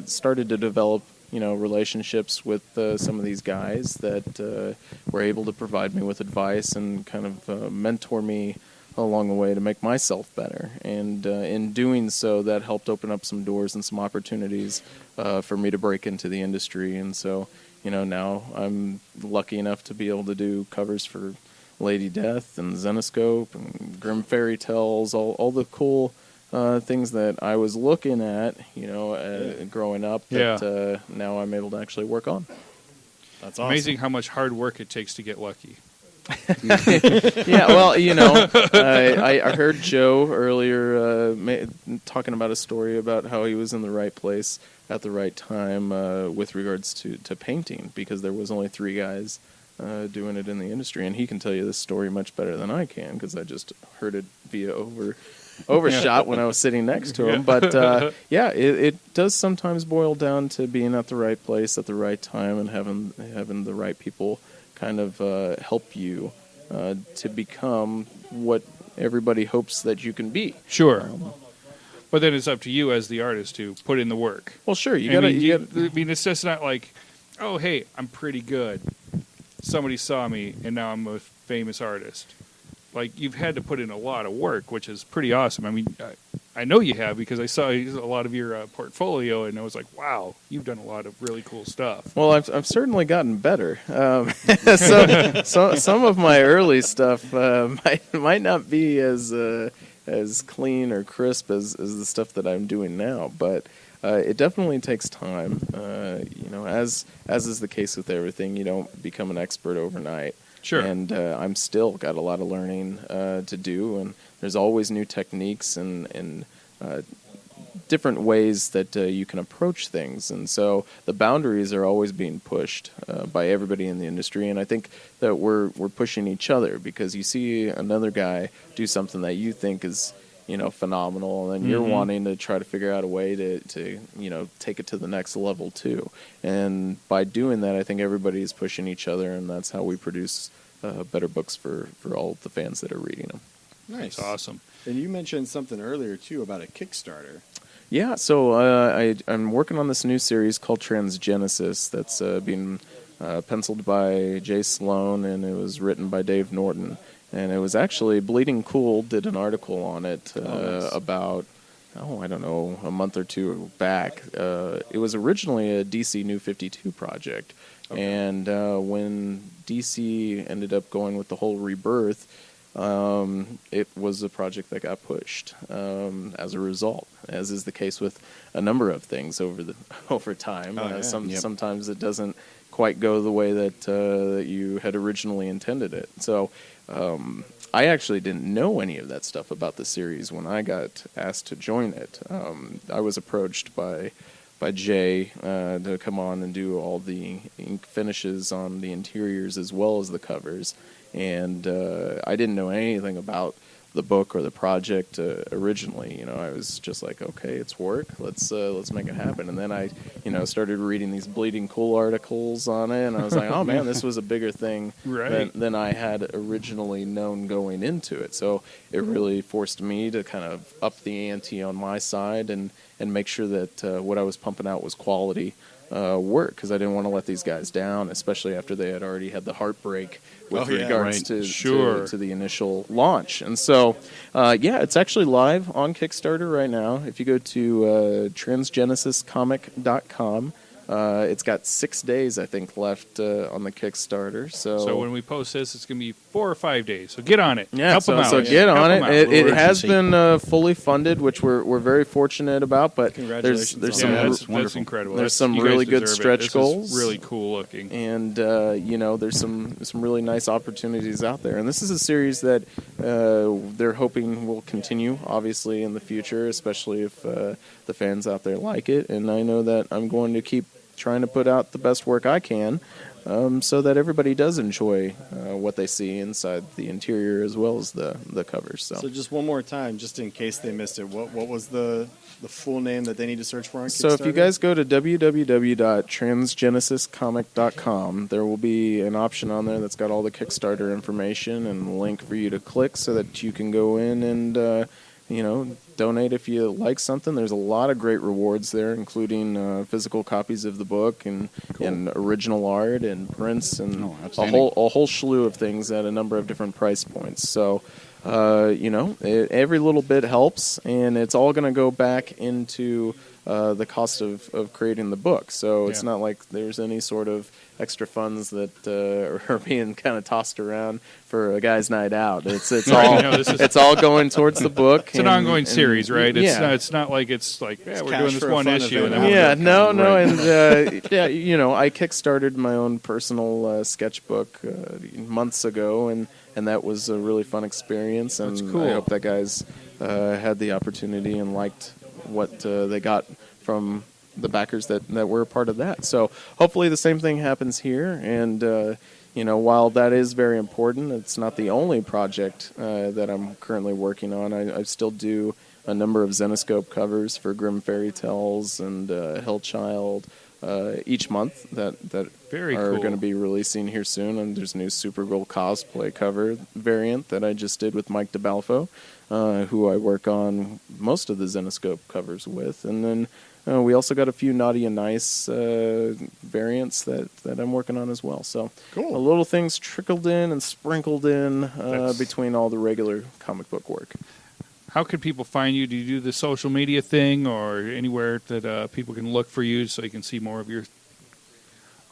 started to develop relationships with some of these guys that were able to provide me with advice and kind of mentor me along the way to make myself better. And in doing so, that helped open up some doors and some opportunities for me to break into the industry. And so, now I'm lucky enough to be able to do covers for Lady Death and Zenoscope and Grim Fairy Tales, all the cool things that I was looking at, growing up, that now I'm able to actually work on. That's awesome. Amazing how much hard work it takes to get lucky. Yeah, well, I heard Joe earlier talking about a story about how he was in the right place at the right time with regards to painting, because there was only 3 guys doing it in the industry, and he can tell you this story much better than I can, because I just heard it via overshot when I was sitting next to him. But it does sometimes boil down to being at the right place at the right time and having the right people kind of help you to become what everybody hopes that you can be. Sure. But then it's up to you as the artist to put in the work. Well, sure, you I got mean, to. I mean, it's just not like, oh, hey, I'm pretty good. Somebody saw me, and now I'm a famous artist. Like, you've had to put in a lot of work, which is pretty awesome. I mean, I know you have because I saw a lot of your portfolio, and I was like, wow, you've done a lot of really cool stuff. Well, I've certainly gotten better. So some of my early stuff might not be as clean or crisp as the stuff that I'm doing now, but it definitely takes time. As is the case with everything, you don't become an expert overnight. Sure. And I'm still got a lot of learning to do, and there's always new techniques and different ways that you can approach things. And so the boundaries are always being pushed by everybody in the industry, and I think that we're pushing each other because you see another guy do something that you think is phenomenal, and then you're wanting to try to figure out a way to take it to the next level too. And by doing that, I think everybody is pushing each other, and that's how we produce better books for all of the fans that are reading them. Nice. That's awesome. And you mentioned something earlier too about a Kickstarter. Yeah, so I'm working on this new series called Transgenesis that's being penciled by Jay Sloan, and it was written by Dave Norton. And it was actually Bleeding Cool did an article on it about, I don't know, a month or two back. It was originally a DC New 52 project. Okay. And when DC ended up going with the whole rebirth, it was a project that got pushed as a result, as is the case with a number of things over time. Sometimes it doesn't quite go the way that you had originally intended it. So I actually didn't know any of that stuff about the series when I got asked to join it. I was approached by Jay to come on and do all the ink finishes on the interiors as well as the covers, and I didn't know anything about the book or the project originally. I was just like, okay, it's work. Let's make it happen. And then I, started reading these Bleeding Cool articles on it, and I was like, oh man, this was a bigger thing than I had originally known going into it. So it really forced me to kind of up the ante on my side and make sure that what I was pumping out was quality work, because I didn't want to let these guys down, especially after they had already had the heartbreak with regards to the initial launch. And so, it's actually live on Kickstarter right now. If you go to transgenesiscomic.com, it's got 6 days, I think, left on the Kickstarter. So when we post this, it's going to be 4 or 5 days. So get on it. Yeah, Help them out. So get on it. It has been fully funded, which we're very fortunate about. But there's some that's incredible. There's some really good stretch goals. Really cool looking. And there's some really nice opportunities out there. And this is a series that they're hoping will continue, obviously, in the future, especially if the fans out there like it. And I know that I'm going to keep trying to put out the best work I can, so that everybody does enjoy what they see inside the interior as well as the covers. So just one more time, just in case they missed it, what was the full name that they need to search for on Kickstarter? So if you guys go to www.transgenesiscomic.com, there will be an option on there that's got all the Kickstarter information and a link for you to click so that you can go in and donate if you like something. There's a lot of great rewards there, including physical copies of the book and original art and prints and a whole slew of things at a number of different price points. So, every little bit helps, and it's all going to go back into the cost of creating the book. So it's not like there's any sort of extra funds that are being kind of tossed around for a guy's night out. It's all going towards the book. It's an ongoing series, right? It's not like we're doing this one issue. And then I kickstarted my own personal sketchbook months ago, and that was a really fun experience. And that's cool. I hope that guys had the opportunity and liked what they got from the backers that were a part of that. So hopefully the same thing happens here. And while that is very important, it's not the only project that I'm currently working on. I still do a number of Zenescope covers for Grimm Fairy Tales and Hellchild each month that very are cool. going to be releasing here soon. And there's a new Supergirl cosplay cover variant that I just did with Mike DeBalfo. who I work on most of the Zenoscope covers with. And then we also got a few Naughty and Nice variants that I'm working on as well. So Cool. little things trickled in and sprinkled in between all the regular comic book work. How can people find you? Do you do the social media thing or anywhere that people can look for you so they can see more of your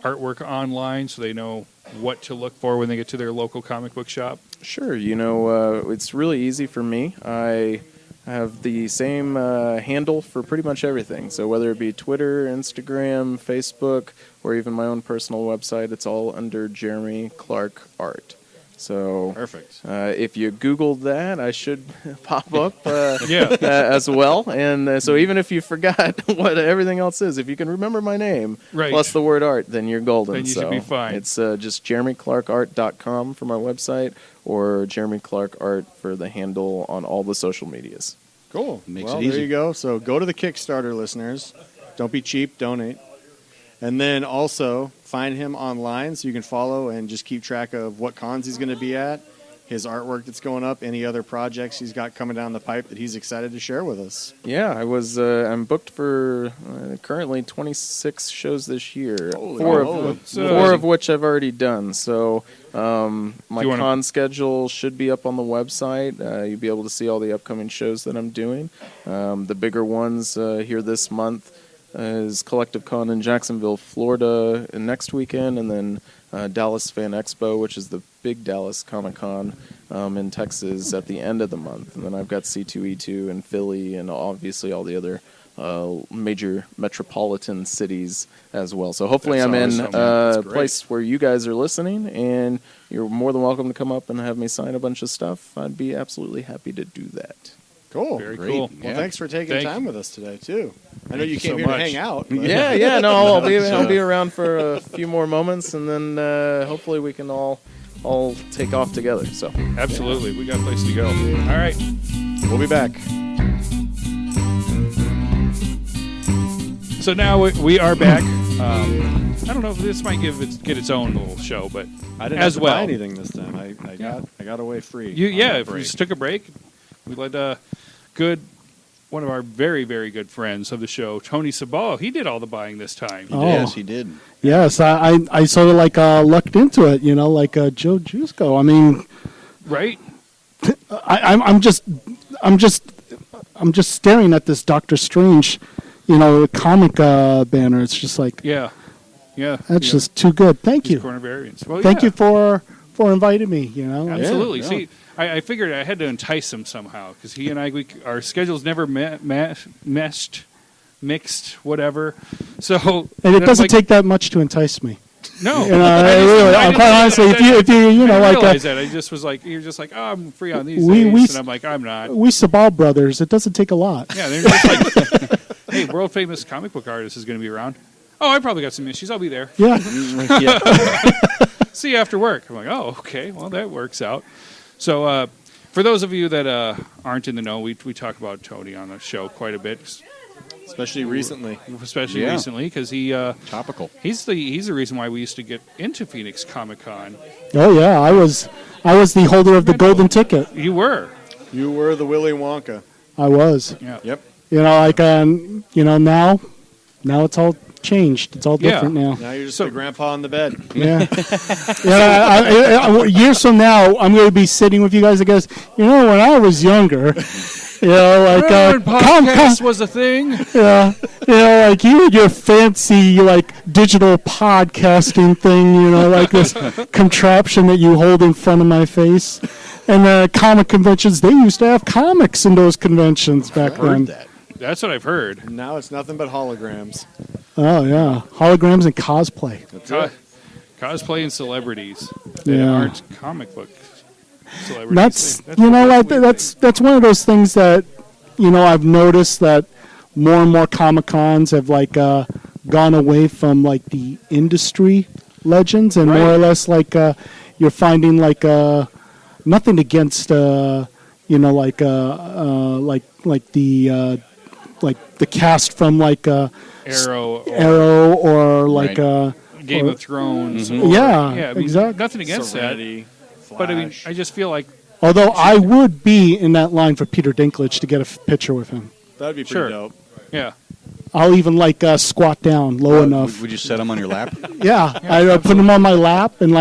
artwork online so they know what to look for when they get to their local comic book shop? Sure. It's really easy for me. I have the same handle for pretty much everything. So whether it be Twitter, Instagram, Facebook, or even my own personal website, it's all under Jeremy Clark Art. So Perfect. If you Googled that, I should pop up Yeah. as well. And so even if you forgot what everything else is, if you can remember my name Right. plus the word art, then you're golden. Then you so should be fine. It's just jeremyclarkart.com for my website, or Jeremy Clark Art for the handle on all the social medias. Cool. Makes well, it easy. there you go. So go to the Kickstarter, listeners. Don't be cheap. Donate. And then also find him online so you can follow and just keep track of what cons he's going to be at, his artwork that's going up, any other projects he's got coming down the pipe that he's excited to share with us. Yeah, I'm booked for currently 26 shows this year. Holy Four moly. of which I've already done. So my you wanna- con schedule should be up on the website. You'll be able to see all the upcoming shows that I'm doing. The bigger ones here this month is Collective Con in Jacksonville, Florida next weekend, and then Dallas Fan Expo, which is the big Dallas Comic Con in Texas at the end of the month. And then I've got C2E2 in Philly, and obviously all the other major metropolitan cities as well. So hopefully That's I'm in awesome. a That's great. place where you guys are listening, and you're more than welcome to come up and have me sign a bunch of stuff. I'd be absolutely happy to do that. Cool. Very Great. cool. Well, Yeah. thanks for taking Thank time you. with us today, too. I know Thank you you came so here much. to hang out. but- Yeah, no, I'll be around for a few more moments, and then hopefully we can all take off together. So Absolutely. We got a place to go. All right. We'll be back. So now we are back. I don't know if this might get its own little show, but I didn't as have to well. buy anything this time. I got away free. on that If we break. just took a break, we let one of our very, very good friends of the show, Tony Sabal, he did all the buying this time. Oh. Yes, he did. Yes, I sort of like lucked into it, like Joe Jusko. I mean, Right? I'm just staring at this Doctor Strange, comic banner. It's just like Yeah. Yeah. that's just too good. Thank these you, corner variants. Well, thank yeah. you for inviting me. Absolutely. Yeah. See, I figured I had to entice him somehow because he and I, our schedules never mixed, whatever. So, And then it I'm doesn't like, take that much to entice me. No, Quite honestly, if you I didn't like realize that. I just was like, you're just like, oh, I'm free on these We- days, we- and I'm like, I'm not. we Sabal brothers, it doesn't take a lot. Yeah, they're just like, hey, world famous comic book artist is going to be around. Oh, I probably got some issues. I'll be there. Yeah, Yeah. See you after work. I'm like, oh, okay. Well, that works out. So, for those of you that aren't in the know, we talk about Tony on the show quite a bit, Especially recently. especially Yeah. recently, because Topical. he's the reason why we used to get into Phoenix Comic Con. oh yeah, I was the holder of the golden ticket. You were. You were the Willy Wonka. I was. Yeah. Yep. Now it's all changed. It's all Yeah. different now. Now you're just So- the grandpa on the bed. Yeah. Years from now, I'm going to be sitting with you guys and goes, when I was younger, When podcast was a thing. yeah, like you and your fancy, digital podcasting thing, like this contraption that you hold in front of my face. And comic conventions, they used to have comics in those conventions back then. Heard that. That's what I've heard. Now it's nothing but holograms. Oh, yeah. Holograms and cosplay. Cosplay and celebrities that Yeah. aren't comic book celebrities. That's a weird that's one of those things that I've noticed that more and more Comic Cons have gone away from the industry legends and more or Right. less you're finding nothing against the cast from Arrow, or Arrow or Right. Game or- of Thrones. Mhm. or- Yeah, I mean, exactly. Nothing against Serenity, that. But I mean, Flash. I just feel like Although I would be in that line for Peter Dinklage to get a picture with him. That'd be pretty Sure. dope. Yeah. I'll even squat down low enough. Would you set them on your lap? Yeah, I put him on my lap and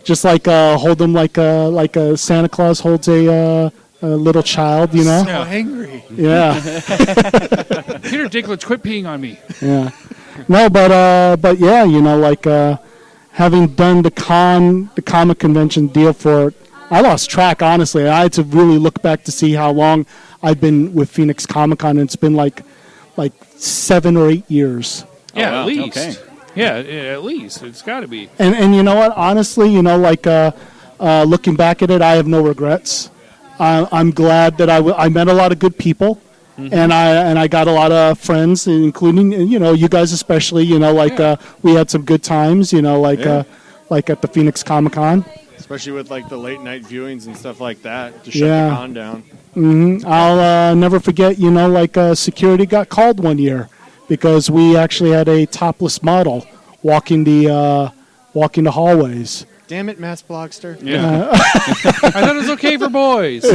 just hold him like a Santa Claus holds a little child, you know? So angry. Yeah, Peter Dinklage, quit peeing on me. yeah. No, but yeah, having done the comic convention deal for it, I lost track, honestly. I had to really look back to see how long I've been with Phoenix Comic Con, and it's been like 7 or 8 years. Yeah, wow. at least. Okay. Yeah, at least. It's got to be. And you know what? Honestly, looking back at it, I have no regrets. I'm glad that I met a lot of good people, and I got a lot of friends, including you guys especially. We had some good times. Like at the Phoenix Comic Con. Especially with the late night viewings and stuff like that to shut the con down. I'll never forget. Security got called one year because we actually had a topless model walking the hallways. Damn it, Mass Blogster. Yeah. I thought it was okay for boys.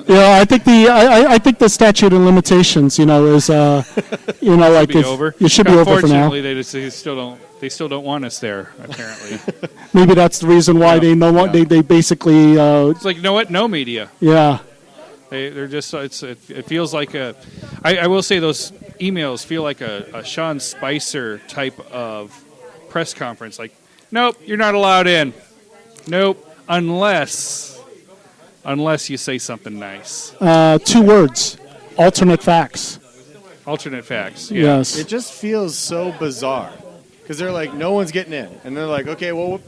I think the statute of limitations, is Be over. It should be over for now. Unfortunately, they still don't want us there. Apparently, Maybe that's the reason why they basically. it's like, you know what? No media. Yeah. They're just. It feels like I will say those emails feel like a Sean Spicer type of press conference. Like, nope, you're not allowed in. Nope, unless you say something nice. 2 words: alternate facts. Alternate facts. Yeah. Yes. It just feels so bizarre because they're like, no one's getting in, and they're like, okay, well,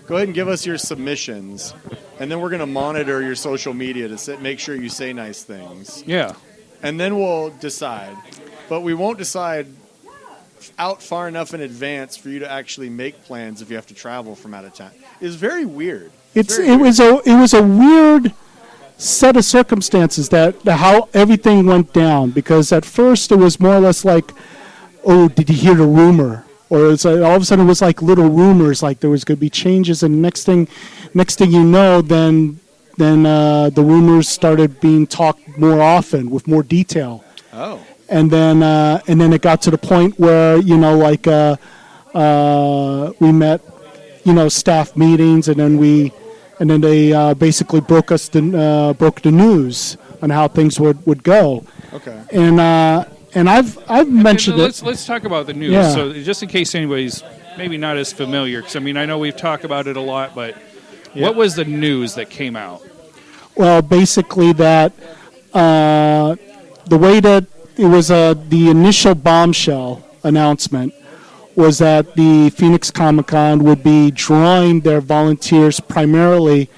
go ahead and give us your submissions, and then we're going to monitor your social media to make sure you say nice things, Yeah. and then we'll decide. But we won't decide out far enough in advance for you to actually make plans if you have to travel from out of town. It's very weird. It was a weird set of circumstances that how everything went down, because at first it was more or less like, oh, did you hear the rumor? Or it's all of a sudden it was like little rumors, like there was going to be changes, and next thing you know, then the rumors started being talked more often with more detail. Oh. And then it got to the point where we met, staff meetings, and then they basically broke the news on how things would go. Okay. And I've mentioned it. Let's talk about the news. Yeah. So just in case anybody's maybe not as familiar, because I know we've talked about it a lot, but what was the news that came out? Well, basically that the way that it was the initial bombshell announcement was that the Phoenix Comic Con would be drawing their volunteers primarily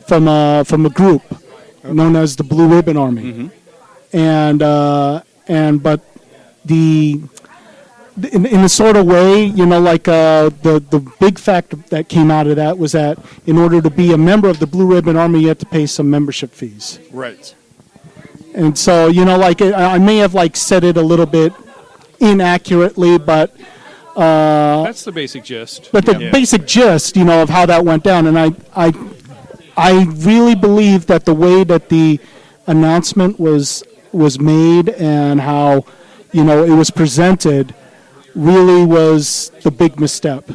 from a group known as the Blue Ribbon Army, but in a sort of way, the big fact that came out of that was that in order to be a member of the Blue Ribbon Army, you had to pay some membership fees. Right. And so, I may have said it a little bit inaccurately, but That's the basic gist. But the basic gist, of how that went down, and I really believe that the way that the announcement was made and how it was presented really was the big misstep,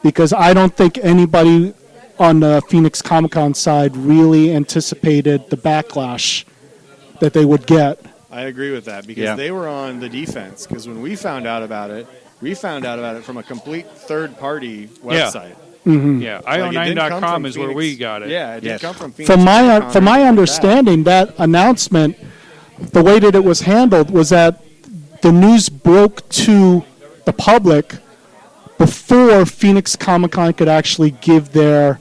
because I don't think anybody on the Phoenix Comic Con side really anticipated the backlash that they would get. I agree with that, because they were on the defense, because when we found out about it from a complete third-party website. Mm-hmm. Yeah, io9.com is where we got it. Yeah, it did come from Phoenix. From my understanding, that announcement, the way that it was handled was that the news broke to the public before Phoenix Comic Con could actually give their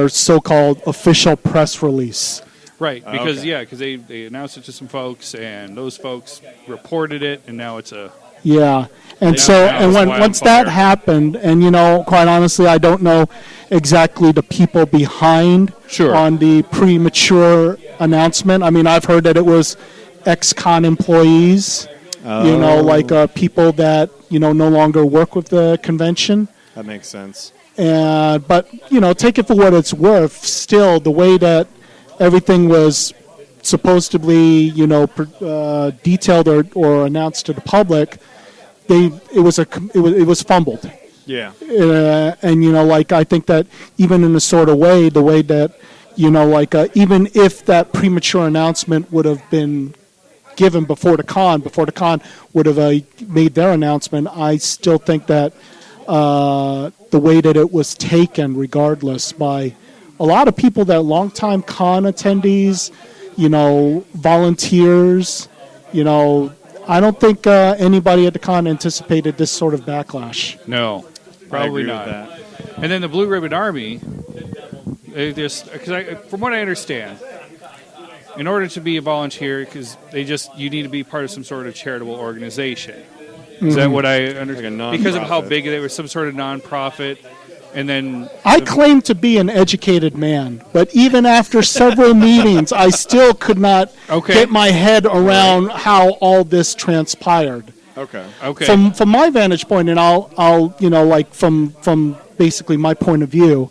so-called official press release. Right, because they announced it to some folks, and those folks reported it, and now it's a... Yeah, and once that happened, and quite honestly, I don't know exactly the people behind on the premature announcement. I mean, I've heard that it was ex-con employees, people that no longer work with the convention. That makes sense. But take it for what it's worth. Still, the way that everything was supposed to be, detailed or announced to the public, it was fumbled. Yeah. I think that even in a sort of way, the way that even if that premature announcement would have been given before the con would have made their announcement, I still think that the way that it was taken, regardless, by a lot of people, that longtime con attendees, volunteers, I don't think anybody at the con anticipated this sort of backlash. No, probably not. And then the Blue Ribbon Army, from what I understand, in order to be a volunteer, because you need to be part of some sort of charitable organization. Is that what I understand? Like because of how big they were, some sort of nonprofit, and then I claim to be an educated man, but even after several meetings, I still could not get my head around how all this transpired. Okay. From my vantage point, and I'll from basically my point of view,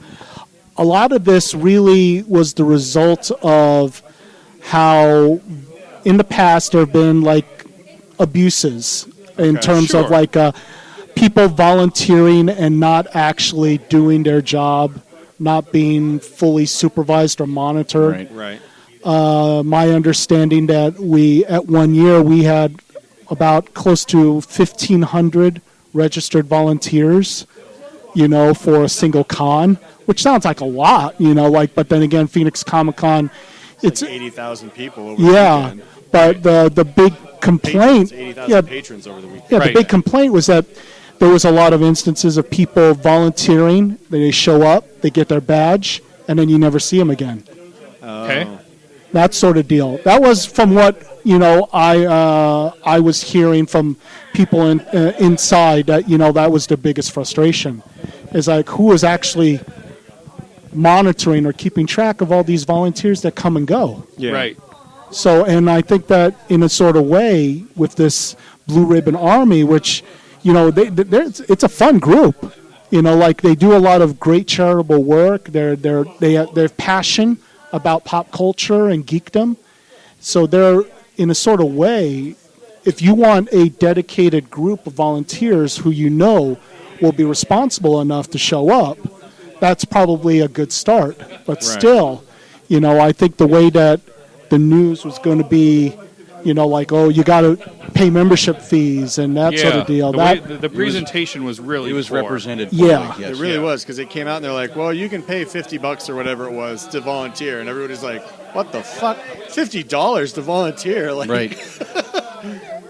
a lot of this really was the result of how in the past there have been abuses in terms of people volunteering and not actually doing their job, not being fully supervised or monitored. Right. My understanding that at 1 year we had about close to 1,500 registered volunteers, for a single con, which sounds like a lot, but then again, Phoenix Comic Con, it's 80,000 people over the weekend. But the big complaint, 80,000 patrons over the weekend. Yeah, the big complaint was that there was a lot of instances of people volunteering. They show up, they get their badge, and then you never see them again. Okay. That sort of deal. That was from what I was hearing from people inside. That that was the biggest frustration. Is who was actually monitoring or keeping track of all these volunteers that come and go. Yeah. Right. So, and I think that in a sort of way with this Blue Ribbon Army, which, it's a fun group. They do a lot of great charitable work. They have passion about pop culture and geekdom. So they're, in a sort of way, if you want a dedicated group of volunteers who will be responsible enough to show up, that's probably a good start. But still, I think the way that the news was going to be, you got to pay membership fees and that sort of deal. The presentation was really It was poor. represented. Yeah. It really was, because it came out and they're like, well, you can pay $50 or whatever it was to volunteer. And everybody's like, what the fuck? $50 to volunteer? Right.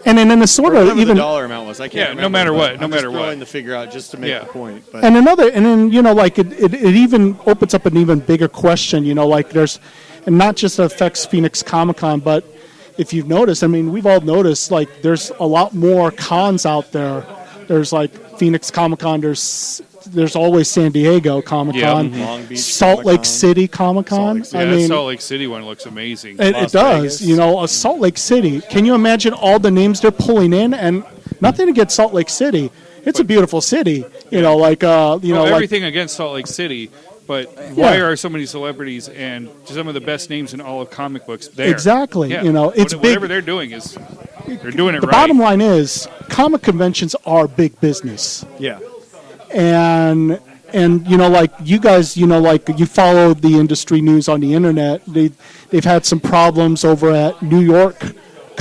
And then in the sort of even even the dollar amount was, I can't remember. no matter what, I'm just throwing the figure out just to make the point. But and then it even opens up an even bigger question. There's, and not just affects Phoenix Comic Con, but if you've noticed, we've all noticed there's a lot more cons out there. There's Phoenix Comic Con. There's always San Diego Comic Con, Long Beach Salt Comic-Con. Lake City Comic Con. The Salt Lake City one looks amazing. It does. Vegas. A Salt Lake City. Can you imagine all the names they're pulling in? And nothing against Salt Lake City. It's a beautiful city. Everything against Salt Lake City, but why are so many celebrities and some of the best names in all of comic books there? Exactly. Yeah. It's Whatever big. they're doing they're doing it The right. bottom line is, comic conventions are big business. yeah. And you guys, you follow the industry news on the internet. They've had some problems over at New York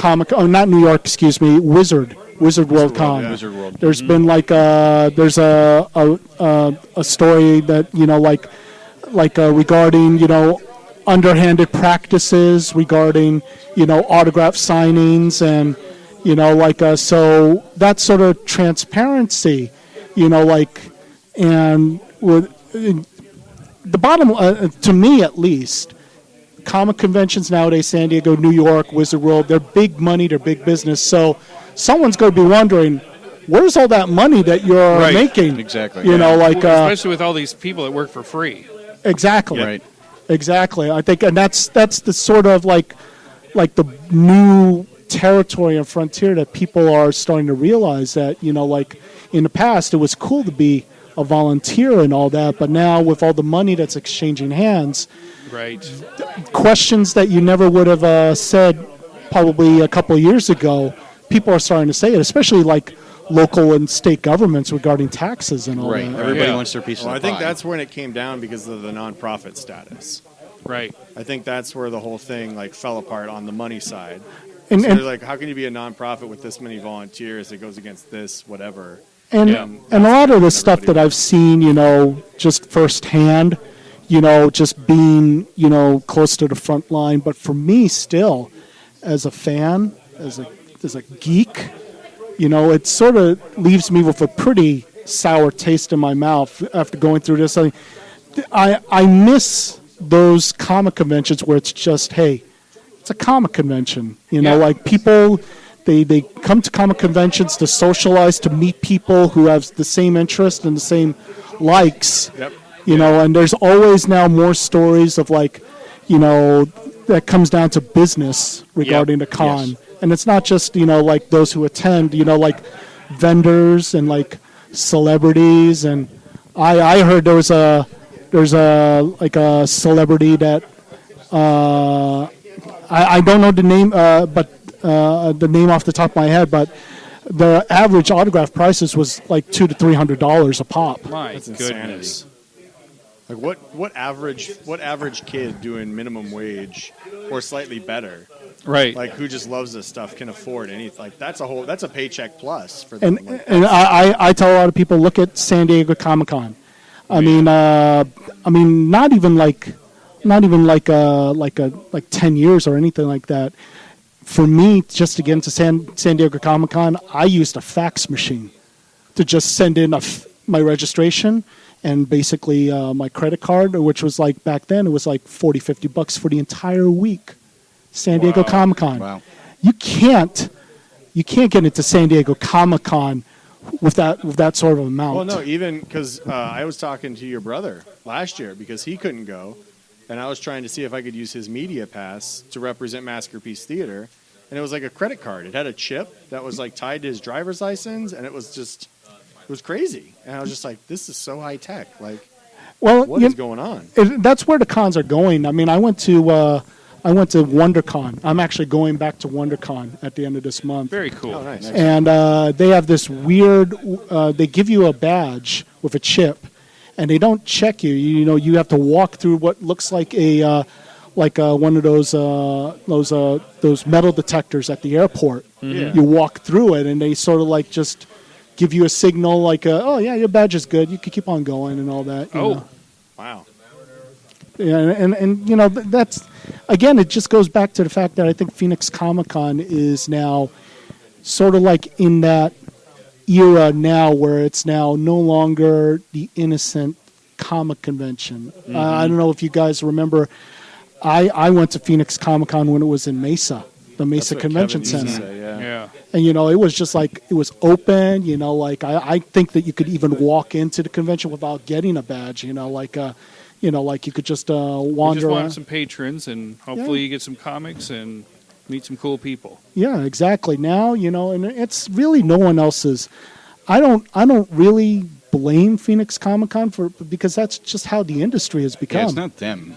not New York, excuse me, Wizard World Con. Wizard World. There's been there's a story that regarding underhanded practices regarding autograph signings and so that sort of transparency, and with the bottom to me at least, comic conventions nowadays, San Diego, New York, Wizard World, they're big money, they're big business. So someone's going to be wondering, where's all that money that you're making? Exactly. Especially with all these people that work for free. Exactly. Right. Exactly. I think, and that's the sort of like the new territory and frontier that people are starting to realize that in the past it was cool to be a volunteer and all that. But now with all the money that's exchanging hands, Right. questions that you never would have said probably a couple of years ago, people are starting to say it, especially like local and state governments regarding taxes and all Right. that. Everybody Yeah. wants their piece Well, of I the think pie. that's when it came down because of the nonprofit status. Right. I think that's where the whole thing like fell apart on the money side. And, So and, they're like, how can you be a nonprofit with this many volunteers? It goes against this, whatever. and, Yeah. and a lot of the That's stuff that everybody I've seen, just firsthand, just being, close to the front line. But for me still, as a fan, as a geek, it sort of leaves me with a pretty sour taste in my mouth after going through this. I miss those comic conventions where it's just, hey, it's a comic convention. Yeah. Like people, they come to comic conventions to socialize, to meet people who have the same interest and the same likes. Yep. And there's always now more stories of like, that comes down to business regarding the con. Yes. And it's not just, like those who attend, like vendors and like celebrities. And I heard there's a like a celebrity that I don't know the name, but the name off the top of my head, but the average autograph prices was like $200 to $300 a pop. My That's goodness. insanity. Like what average kid doing minimum wage or slightly better, Right. like who just loves this stuff, can afford anything? Like that's a paycheck plus for them. And Like, and I tell a lot of people, look at San Diego Comic Con. I mean, not even like 10 years or anything like that. For me, just to get into San Diego Comic Con, I used a fax machine to just send in my registration and basically my credit card, which was like back then, it was like $40-50 for the entire week. San Diego Comic Con. Wow. You can't get into San Diego Comic Con with that sort of amount. well, no, even because I was talking to your brother last year because he couldn't go, and I was trying to see if I could use his media pass to represent Maskerpiece Theater, and it was like a credit card. It had a chip that was like tied to his driver's license, and it was crazy. And I was just like, this is so high tech. Like, well, what is going on? that's where the cons are going. I mean, I went to WonderCon. I'm actually going back to WonderCon at the end of this month. Very cool. Oh, nice. And they have this weird. They give you a badge with a chip, and they don't check you. You have to walk through what looks like one of those metal detectors at the airport. Yeah. You walk through it, and they sort of like just give you a signal, like, "Oh yeah, your badge is good. You can keep on going," and all that. you know. Wow. Yeah, and that's again, it just goes back to the fact that I think Phoenix Comic Con is now sort of like in that era now where it's now no longer the innocent comic convention. I don't know if you guys remember, I went to Phoenix Comic Con when it was in Mesa, the Mesa That's what Convention Kevin used to Center. say, yeah. Yeah. And it was just like it was open. Like I think that you could even walk into the convention without getting a badge. Like you could just We wander just around. want some patrons, and hopefully you get some comics and meet some cool people. Yeah, exactly. Now, and it's really no one else's. I don't really blame Phoenix Comic Con because that's just how the industry has become. Yeah, it's not them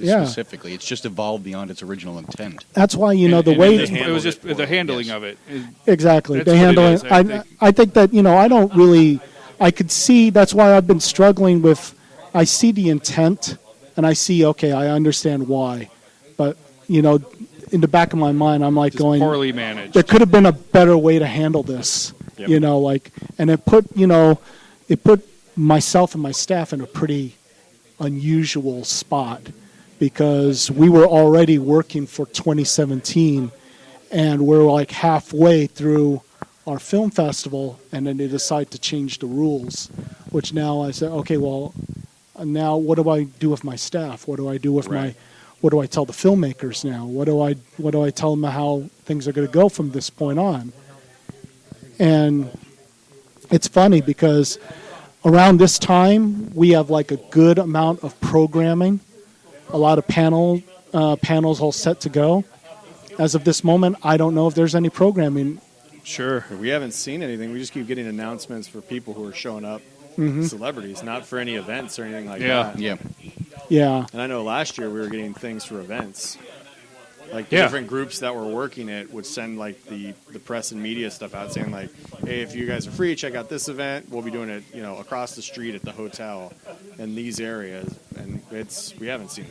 Yeah. specifically. It's just evolved beyond its original intent. That's why the And way it was just handled the it handling Yes. of it. exactly That's they what it handle is, it. I think. I think that I don't really. I could see that's why I've been struggling with. I see the intent, and I see I understand why, but in the back of my mind, I'm like Just going. poorly managed. There could have been a better way to handle this. Yep. And it put myself and my staff in a pretty unusual spot because we were already working for 2017 and we're like halfway through our film festival, and then they decide to change the rules, which now I said, okay, well, now what do I do with my staff? What do I do with what do I tell the filmmakers now? What do I tell them how things are going to go from this point on? And it's funny because around this time we have like a good amount of programming, a lot of panels all set to go. As of this moment, I don't know if there's any programming. Sure. We haven't seen anything. We just keep getting announcements for people who are showing up celebrities, not for any events or anything like Yeah. that. Yeah. Yeah. And I know last year we were getting things for events. Like the Yeah. different groups that were working it would send like the press and media stuff out saying like, hey, if you guys are free, check out this event. We'll be doing it, across the street at the hotel in these areas. And I haven't seen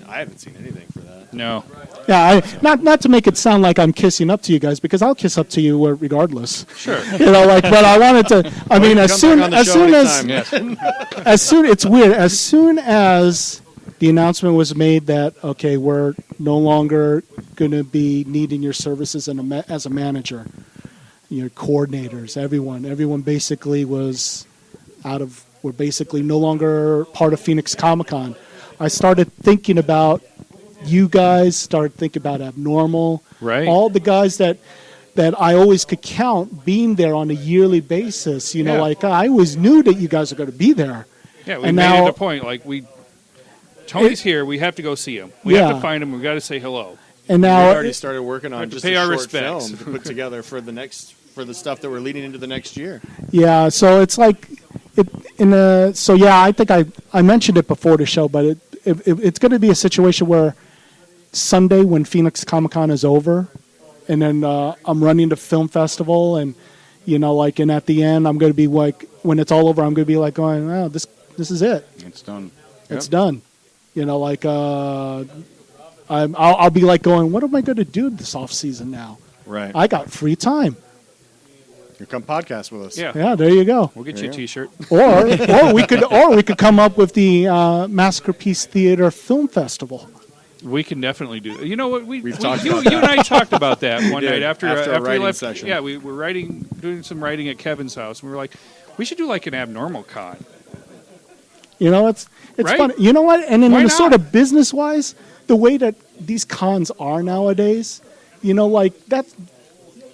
anything for that. No. Yeah, not to make it sound like I'm kissing up to you guys, because I'll kiss up to you regardless. Sure. But I wanted to. I mean, Come back on the show anytime. it's weird. As soon as the announcement was made that okay, we're no longer going to be needing your services as a manager, your coordinators, everyone basically was we're basically no longer part of Phoenix Comic-Con. I started thinking about you guys, started thinking about Abnormal, Right. all the guys that I always could count being there on a yearly basis. Yeah. I always knew that you guys are going to be there. Yeah, we And made now- it a point. Like Tony's here. We have to go see him. We have Yeah. to find him. We got to say hello. And We now already started working on have to just pay a our short respects. film to put together for the stuff that we're leading into the next year. Yeah, so it's like I think I mentioned it before the show, but it's going to be a situation where Sunday when Phoenix Comic-Con is over, and then I'm running the film festival, and and at the end I'm going to be like, when it's all over, I'm going to be like going, oh, this is it, It's done. it's done, I'll be like going, what am I going to do this off season now? Right. I got free time. You come podcast with us. Yeah. Yeah, there you go. We'll get you a T-shirt. or we could come up with the Maskerpiece Theater Film Festival. We can definitely do that. You know what? We've talked you about and I talked about that one did, night after a we writing left. session. Yeah, we were doing some writing at Kevin's house, and we were like, we should do like an Abnormal Con. It's Right? funny. You know what? And in Why a not? sort of business wise, the way that these cons are nowadays, that's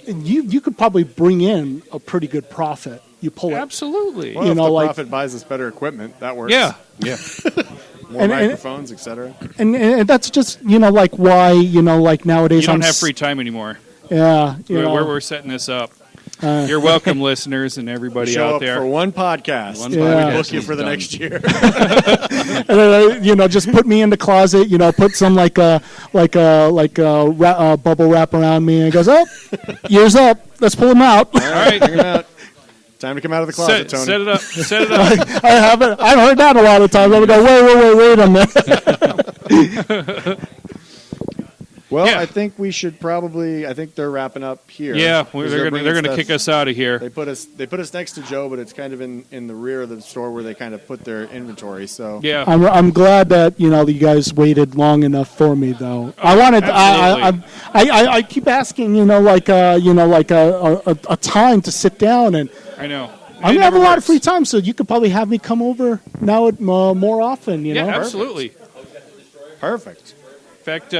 you could probably bring in a pretty good profit. You pull it. Absolutely. Well, if the like- profit buys us better equipment, that works. Yeah. Yeah. More And- microphones, etc. And that's just why nowadays You don't I'm have free time anymore. Yeah, We're setting this up. You're welcome, listeners and everybody Show out up there. for one podcast. One We podcast book you is for the done. next year. And then, just put me in the closet, put some bubble wrap around me, and it goes, oh, year's up. Let's pull them out. All right. Hang 'em out. Time to come out of the closet, Tony. Set it up. Set it up. I haven't. I've heard that a lot of times. I would go, wait a minute. Well, Yeah. I think we should probably. I think they're wrapping up here. Yeah, 'Cause they're bringing gonna stuff- kick us out of here. They put us next to Joe, but it's kind of in the rear of the store where they kind of put their inventory. So Yeah. I'm glad that you guys waited long enough for me, though. I wanted. I keep asking, a time to sit down, and I know. I'm It gonna have a never lot of works. free time, so you could probably have me come over now more often. Yeah, know. absolutely. perfect. In fact,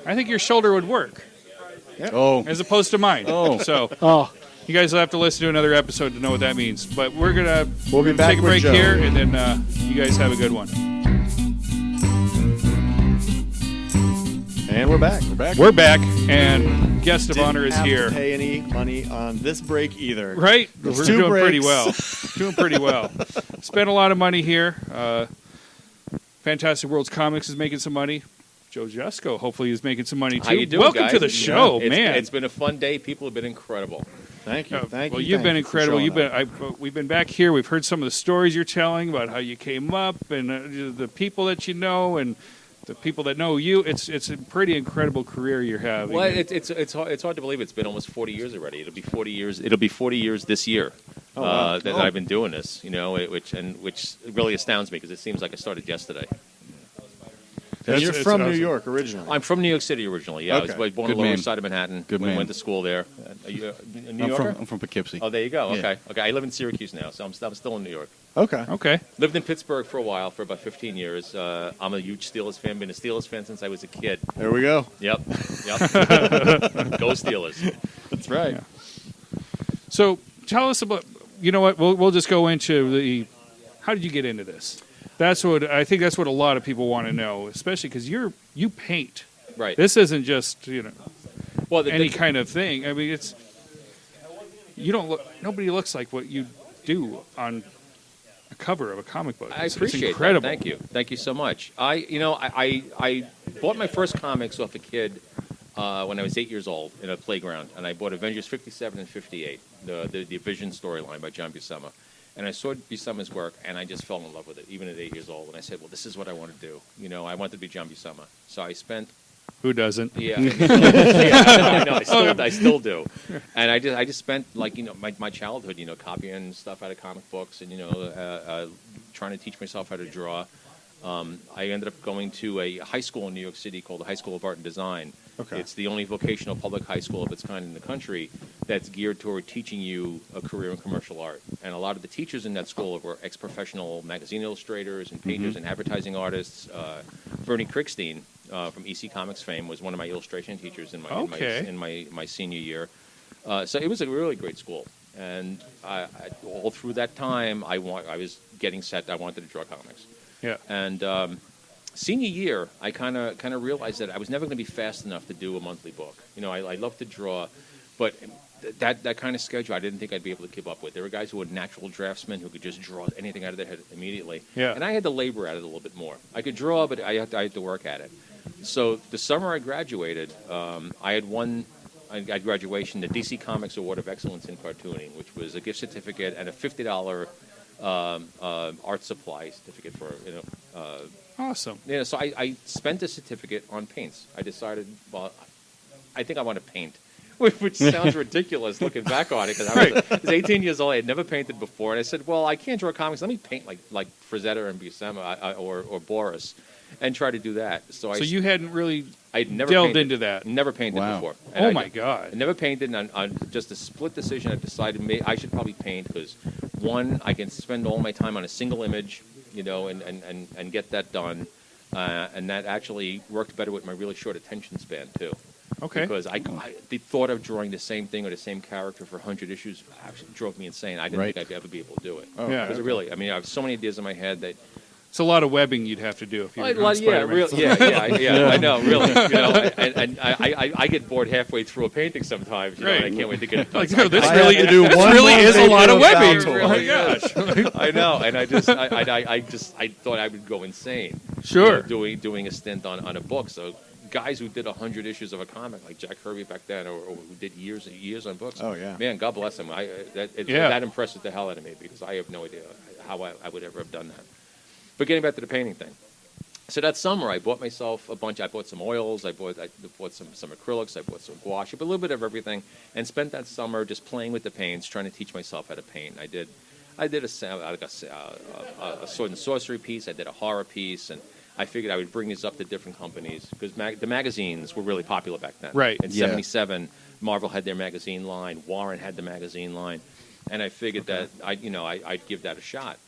I think your shoulder would work Oh. as opposed to mine. Oh. So Oh, you guys will have to listen to another episode to know what that means. But we'll be gonna back take a with break Joe. here, and then you guys have a good one. And we're back. We're back, and guest of Didn't honor is have here. To pay any money on this break either. Right? It's We're 2 doing pretty breaks. well. Doing pretty well. Spent a lot of money here. Fantastic Worlds Comics is making some money. Joe Jusko hopefully is making some money too. How you doing, Welcome guys? to the show, It's- man. It's been a fun day. People have been incredible. Thank you. Thank well, you. you've been thank you for incredible. showing up. We've been back here. We've heard some of the stories you're telling about how you came up and the people that you know and the people that know you. It's a pretty incredible career you're having. Well, it's hard to believe it's been almost 40 years already. It'll be 40 years. It'll be 40 years this year wow. that I've been doing this. Which really astounds me because it seems like I started yesterday. And you're It's from awesome. New York originally. I'm from New York City originally. Yeah, I Okay. was born Good on the Lower man. East Side of Manhattan. Good man. Went to school there. Are you a New I'm Yorker? from Poughkeepsie. Oh, there you go. Yeah. Okay. I live in Syracuse now, so I'm still in New York. Okay. Okay. Lived in Pittsburgh for a while, for about 15 years. I'm a huge Steelers fan. Been a Steelers fan since I was a kid. There we go. Yep. Go Steelers. That's right. Yeah. So tell us about. You know what? We'll just go into the. How did you get into this? That's what I think. That's what a lot of people want to know, especially because you paint. Right. This isn't just Well, any kind of thing. I mean, it's you don't look. Nobody looks like what you do on a cover of a comic book. I It's appreciate incredible. that. Thank you so much. I bought my first comics off a kid when I was 8 years old in a playground, and I bought Avengers 57 and 58, the Vision storyline by John Buscema. And I saw Buscema's work, and I just fell in love with it, even at 8 years old. And I said, well, this is what I want to do. I wanted to be John Buscema. So I spent... Who doesn't? Yeah, I know. I still do. And I just spent my childhood, copying stuff out of comic books and trying to teach myself how to draw. I ended up going to a high school in New York City called the High School of Art and Design. Okay. It's the only vocational public high school of its kind in the country that's geared toward teaching you a career in commercial art. And a lot of the teachers in that school were ex-professional magazine illustrators and painters and advertising artists. Bernie Krickstein from EC Comics fame was one of my illustration teachers in my senior year. So it was a really great school. And all through that time, I was getting set. I wanted to draw comics. Yeah. And senior year, I kind of realized that I was never going to be fast enough to do a monthly book. I love to draw, but that kind of schedule, I didn't think I'd be able to keep up with. There were guys who were natural draftsmen who could just draw anything out of their head immediately. Yeah. And I had to labor at it a little bit more. I could draw, but I had to work at it. So the summer I graduated, I had won at graduation the DC Comics Award of Excellence in Cartooning, which was a gift certificate and a $50 art supply certificate for Awesome. so I spent the certificate on paints. I decided, well, I think I want to paint, which sounds ridiculous looking back on it, because I was 18 years old. I had never painted before, and I said, well, I can't draw comics. Let me paint like Frazetta and Buscema or Boris, and try to do that. So you hadn't really I'd never delved painted, into that. Never painted before. And Oh my God! I never painted, and on just a split decision, I decided I should probably paint because, one, I can spend all my time on a single image, and get that done, and that actually worked better with my really short attention span too. Okay. Because the thought of drawing the same thing or the same character for 100 issues actually drove me insane. I didn't think I'd ever be able to do it. Yeah. Because really, I have so many ideas in my head that. It's a lot of webbing you'd have to do if you were doing I know, really. And I get bored halfway through a painting sometimes. And I can't wait to get it done. This really is a lot of webbing. Oh my gosh! I know, and I thought I would go insane. Sure. Doing a stint on a book. So guys who did 100 issues of a comic, like Jack Kirby back then, or who did years and years on books. Oh yeah. Man, God bless him. That impresses the hell out of me, because I have no idea how I would ever have done that. But getting back to the painting thing. So that summer, I bought myself a bunch. I bought some oils. I bought some acrylics. I bought some gouache. I bought a little bit of everything, and spent that summer just playing with the paints, trying to teach myself how to paint. I did a sword and sorcery piece. I did a horror piece, and I figured I would bring these up to different companies, because the magazines were really popular back then. Right. In '77, Marvel had their magazine line. Warren had the magazine line, and I figured that I'd give that a shot.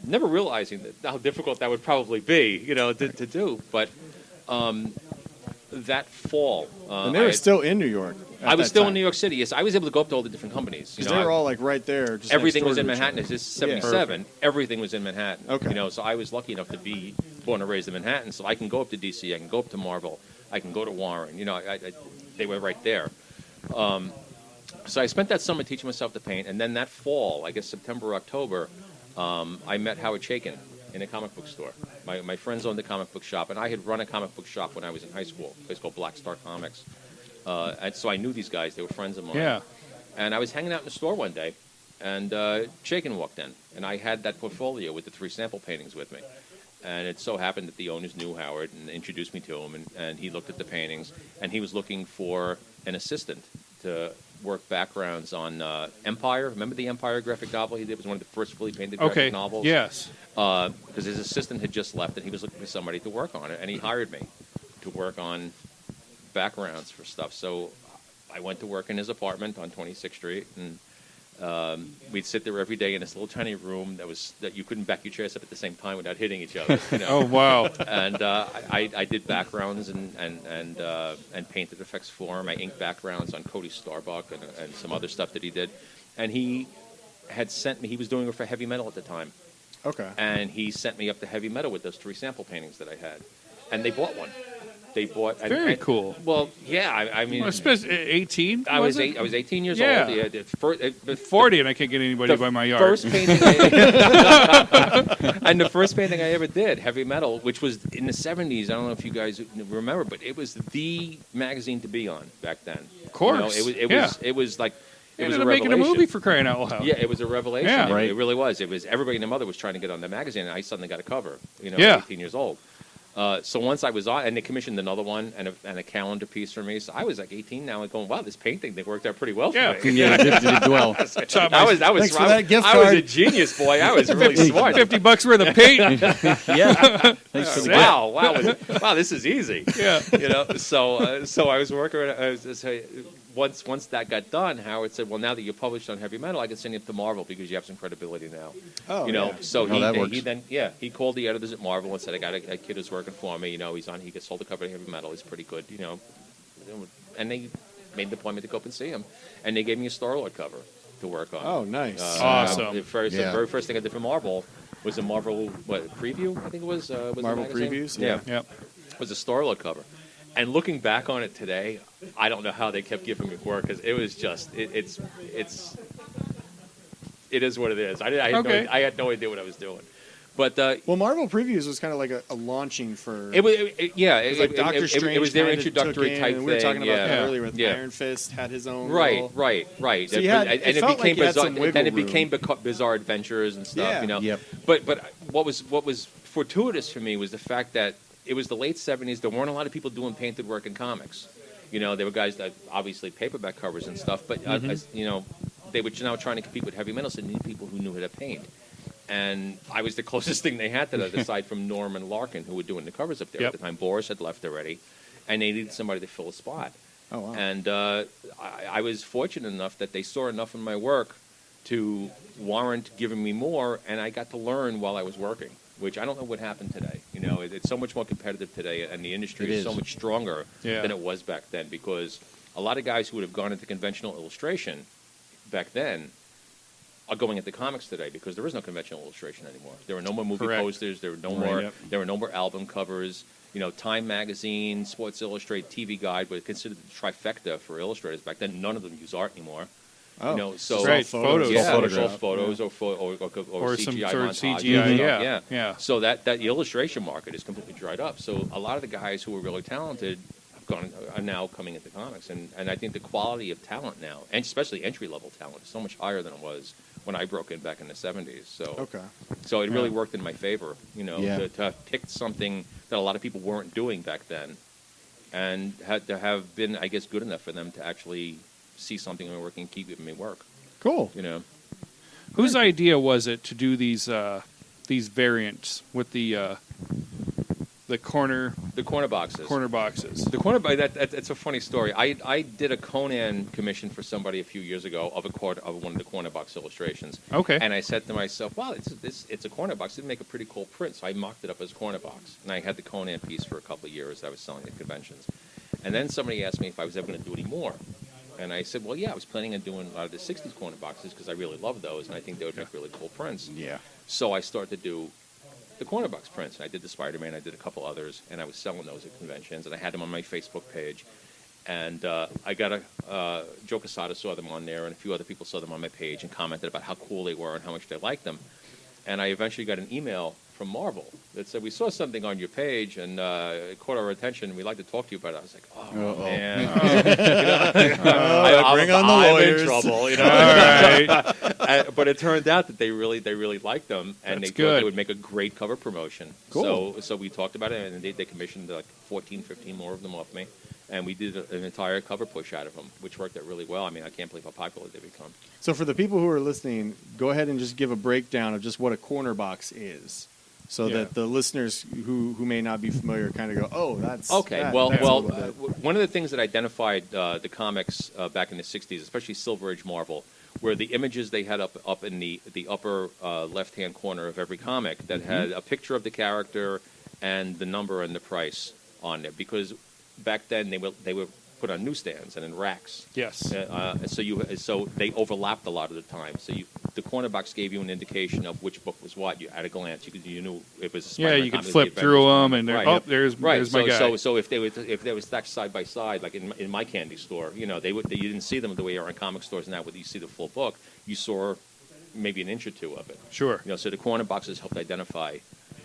Never realizing how difficult that would probably be, to do. But that fall, and they were still in New York. I was still in New York City. Yes, I was able to go up to all the different companies. Because they were all right there. Just everything was in next door to Manhattan. each other. It's just '77. Everything was in Manhattan. Okay. So I was lucky enough to be born and raised in Manhattan. So I can go up to DC. I can go up to Marvel. I can go to Warren. They were right there. So I spent that summer teaching myself to paint, and then that fall, I guess September, October, I met Howard Chaykin in a comic book store. My friends owned a comic book shop, and I had run a comic book shop when I was in high school, a place called Black Star Comics. And so I knew these guys. They were friends of mine. Yeah. And I was hanging out in the store one day, and Chaykin walked in, and I had that portfolio with the 3 sample paintings with me. And it so happened that the owners knew Howard and introduced me to him, and he looked at the paintings, and he was looking for an assistant to work backgrounds on Empire. Remember the Empire graphic novel he did? It was one of the first fully painted graphic novels. Yes. Because his assistant had just left, and he was looking for somebody to work on it, and he hired me to work on backgrounds for stuff. So I went to work in his apartment on 26th Street, and we'd sit there every day in this little tiny room that you couldn't back your chairs up at the same time without hitting each other. Oh wow! And I did backgrounds and painted effects for him. I inked backgrounds on Cody Starbuck and some other stuff that he did. And he had sent me. He was doing it for heavy metal at the time. Okay. And he sent me up to heavy metal with those 3 sample paintings that I had, and they bought one. They bought Very cool. Well, yeah, I mean, Well, especially 18. I was it? I was 18 years Yeah. old. Yeah, the 40, and I can't get anybody by my yard. First painting, and the first painting I ever did, Heavy Metal, which was in the 70s. I don't know if you guys remember, but it was the magazine to be on back then. Of course, it was like. It was ended a up making a revelation. movie for crying out loud. Yeah, it was a revelation. Yeah. It really was. It was everybody and their mother was trying to get on the magazine, and I suddenly got a cover. Yeah. 18 years old. So once I was on, and they commissioned another one and a calendar piece for me. So I was like 18 now, and going, wow, this painting thing worked out pretty well for me. Yeah, it did well. I was Thanks for that gift I was card. a genius, boy. I was really smart. $50 worth of paint. Yeah. Thanks for the gift. Wow, this is easy. Yeah. So I was working. Once that got done, Howard said, "Well, now that you're published on Heavy Metal, I can send you to Marvel because you have some credibility now." Oh, So that works. he called the editors at Marvel and said, "I got a kid who's working for me. He gets sold the cover of Heavy Metal. He's pretty good. And they made the appointment to go up and see him, and they gave me a Star-Lord cover to work on. Oh, nice. Awesome. The very first thing I did for Marvel was a Marvel preview. I think it was the Marvel magazine? previews? Yeah. Yep. Was a Star-Lord cover. And looking back on it today, I don't know how they kept giving me work because it was just it is what it is. I had no idea what I was doing, but Well, Marvel Previews was kind of like a launching for. it was like Doctor Strange. It was their kinda introductory took in, type and we were talking thing. about that Yeah. earlier with Yeah. Iron Fist had his own. Right. So you had- it felt like you had some wiggle Then it room. became bizarre adventures and stuff. Yeah. Yep. But what was fortuitous for me was the fact that it was the late 70s. There weren't a lot of people doing painted work in comics. There were guys that obviously paperback covers and stuff, but they were now trying to compete with Heavy Metal, so they needed people who knew how to paint. And I was the closest thing they had to that, aside from Norm and Larkin, who were doing the covers up there at the time. Boris had left already, and they needed somebody to fill a spot. Oh wow. And I was fortunate enough that they saw enough in my work to warrant giving me more, and I got to learn while I was working, which I don't know what happened today. It's so much more competitive today, and the industry is so much stronger than it was back then, because a lot of guys who would have gone into conventional illustration back then are going into comics today because there is no conventional illustration anymore. There are no more movie posters. There are no more. Yep. There are no more album covers. Time Magazine, Sports Illustrated, TV Guide were considered the trifecta for illustrators back then. None of them use art anymore. Oh, So Right, photos. Yeah, Photographs. all photos or Some CGI sort of montages. CGI, yeah. So that the illustration market is completely dried up. So a lot of the guys who were really talented are now coming into comics, and I think the quality of talent now, and especially entry level talent, is so much higher than it was when I broke in back in the 70s. So it really worked in my favor, to have picked something that a lot of people weren't doing back then, and had to have been, I guess, good enough for them to actually see something in my work and keep giving me work. Cool. Whose idea was it to do these variants with the corner boxes? corner boxes? The corner that's a funny story. I did a Conan commission for somebody a few years ago of one of the corner box illustrations. Okay. And I said to myself, "Wow, it's a corner box. It'd make a pretty cool print." So I mocked it up as a corner box, and I had the Conan piece for a couple of years. I was selling at conventions, and then somebody asked me if I was ever going to do any more. And I said, well, yeah, I was planning on doing a lot of the 60s corner boxes because I really love those, and I think they would make really cool prints. Yeah. So I started to do the corner box prints. And I did the Spider-Man, I did a couple others, and I was selling those at conventions, and I had them on my Facebook page. And I got Joe Quesada saw them on there, and a few other people saw them on my page and commented about how cool they were and how much they liked them. And I eventually got an email from Marvel that said, we saw something on your page and it caught our attention, and we'd like to talk to you about it. I was like, oh, man. Bring on the I'm lawyers. in trouble. All right. But it turned out that they really liked them, and That's they thought good. they would make a great cover promotion. Cool. So we talked about it, and they commissioned like 14, 15 more of them off me. And we did an entire cover push out of them, which worked out really well. I mean, I can't believe how popular they become. So for the people who are listening, go ahead and just give a breakdown of just what a corner box is, so that the listeners who may not be familiar kind of go, oh, that's okay. that, Well, that's a little bit. one of the things that identified the comics back in the '60s, especially Silver Age Marvel, were the images they had up in the upper left-hand corner of every comic that had a picture of the character and the number and the price on there, because back then they were put on newsstands and in racks. Yes. So they overlapped a lot of the time. So the corner box gave you an indication of which book was what. You at a glance, you knew it was. Yeah, Spider-Man you could comic, flip the through Avengers them, comic. and Right. there's my guy. So if they were stacked side by side, like in my candy store, you didn't see them the way you are in comic stores now, where you see the full book. You saw maybe an inch or two of it. Sure. So the corner boxes helped identify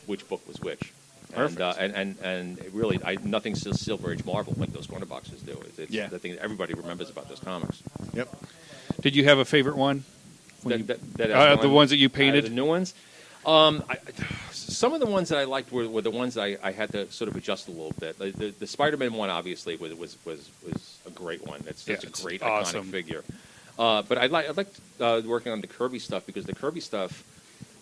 which book was which. Perfect. And really, nothing's Silver Age Marvel like those corner boxes do. It's the thing that everybody remembers about those comics. Yep. Did you have a favorite one? The ones that you painted? The new ones? Some of the ones that I liked were the ones that I had to sort of adjust a little bit. The Spider-Man one, obviously, was a great one. It's a great, awesome. iconic figure. But I liked working on the Kirby stuff, because the Kirby stuff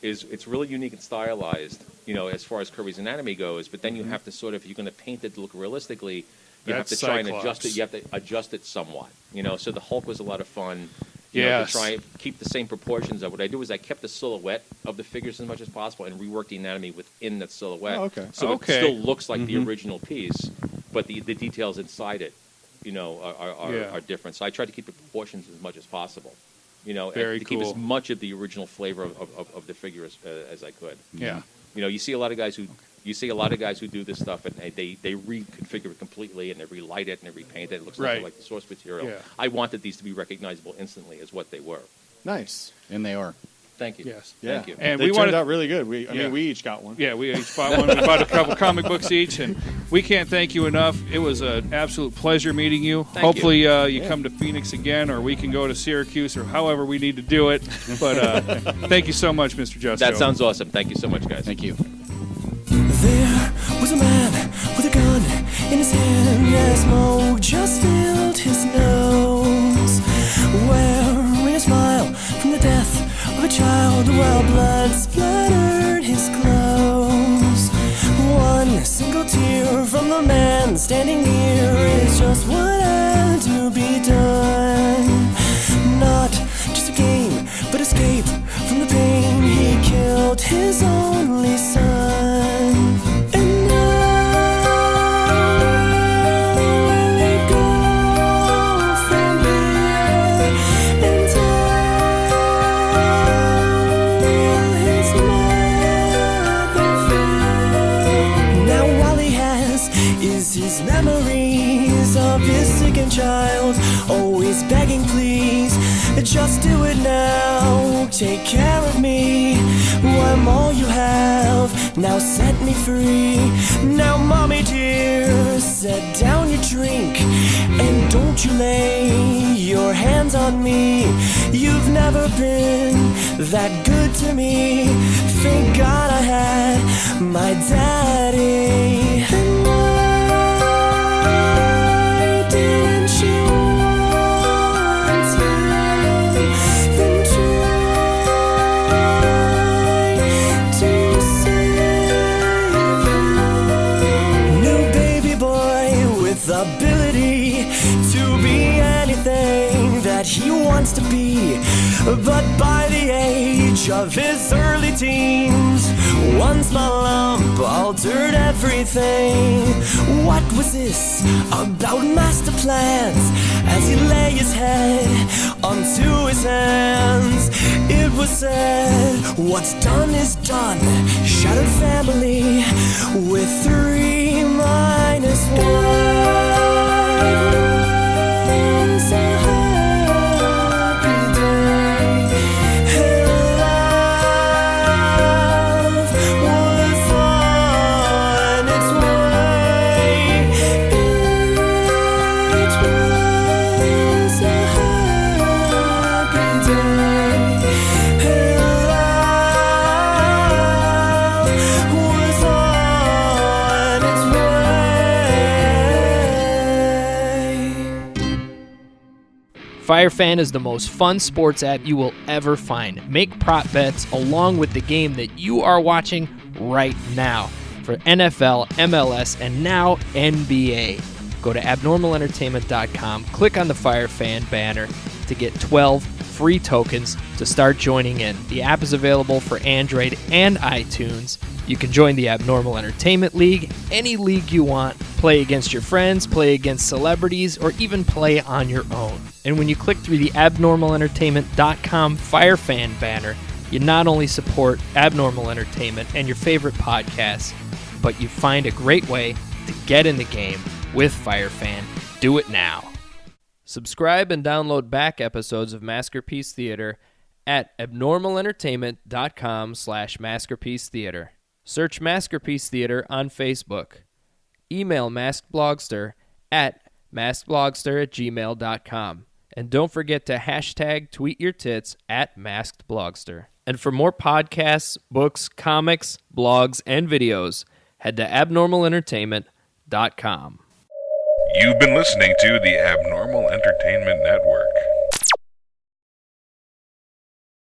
it's really unique and stylized, as far as Kirby's anatomy goes. But then you have to sort of, if you're going to paint it to look realistically, you have to try and adjust it. You have to adjust it somewhat. So the Hulk was a lot of fun. To try and keep the same proportions of what I do is I kept the silhouette of the figures as much as possible and reworked the anatomy within that silhouette. Oh, okay. So it still looks like the original piece, but the details inside it, are different. So I tried to keep the proportions as much as possible. Very to cool. keep as much of the original flavor of the figure as I could. Yeah. You see a lot of guys who do this stuff, and they reconfigure it completely, and they relight it, and they repaint it. It looks like the source material. Yeah. I wanted these to be recognizable instantly as what they were. Nice. And they are. Thank you. Yes. Yeah. Thank you. And They we turned wanted out really good. We each got one. Yeah, we each bought one. We bought a couple comic books each, and we can't thank you enough. It was an absolute pleasure meeting you. Hopefully you come to Phoenix again, or we can go to Syracuse, or however we need to do it. But thank you so much, Mr. Jusko. That sounds awesome. Thank you so much, guys. Thank you. There was a man with a gun in his hand as smoke just filled his nose, wearing a smile from the death of a child while blood splattered his clothes. One single tear from the man standing near is just what had to be done. Not just a game, but escape from the pain. He killed his only son. And now let go from here and tell his mother feel. Now all he has is his memories of his sickened child, always begging please, just do it now, take care of me. I'm all you have, now set me free. Now mommy dear, set down your drink, and don't you lay your hands on me. You've never been that good to me. Thank God I had my daddy. And why didn't you want him? Then try to save him. New baby boy with ability to be anything that he wants to be, but by the age of his early teens, one small lump altered everything. What was this about master plans? As he lay his head onto his hands, it was said, what's done is done. Shattered family with 3 minus 1. It's a happy day, and love was on its way. It was a happy day, and love was on its way. FireFan is the most fun sports app you will ever find. Make prop bets along with the game that you are watching right now for NFL, MLS, and now NBA. Go to abnormalentertainment.com, click on the FireFan banner to get 12 free tokens to start joining in. The app is available for Android and iTunes. You can join the Abnormal Entertainment League, any league you want, play against your friends, play against celebrities, or even play on your own. And when you click through the abnormalentertainment.com FireFan banner, you not only support Abnormal Entertainment and your favorite podcasts, but you find a great way to get in the game with FireFan. Do it now. Subscribe and download back episodes of Maskerpiece Theater at abnormalentertainment.com/Maskerpiece Theater. Search Maskerpiece Theater on Facebook. Email maskedblogster at maskedblogster@gmail.com. And don't forget to hashtag tweet your tits at maskedblogster. And for more podcasts, books, comics, blogs, and videos, head to abnormalentertainment.com. You've been listening to the Abnormal Entertainment Network.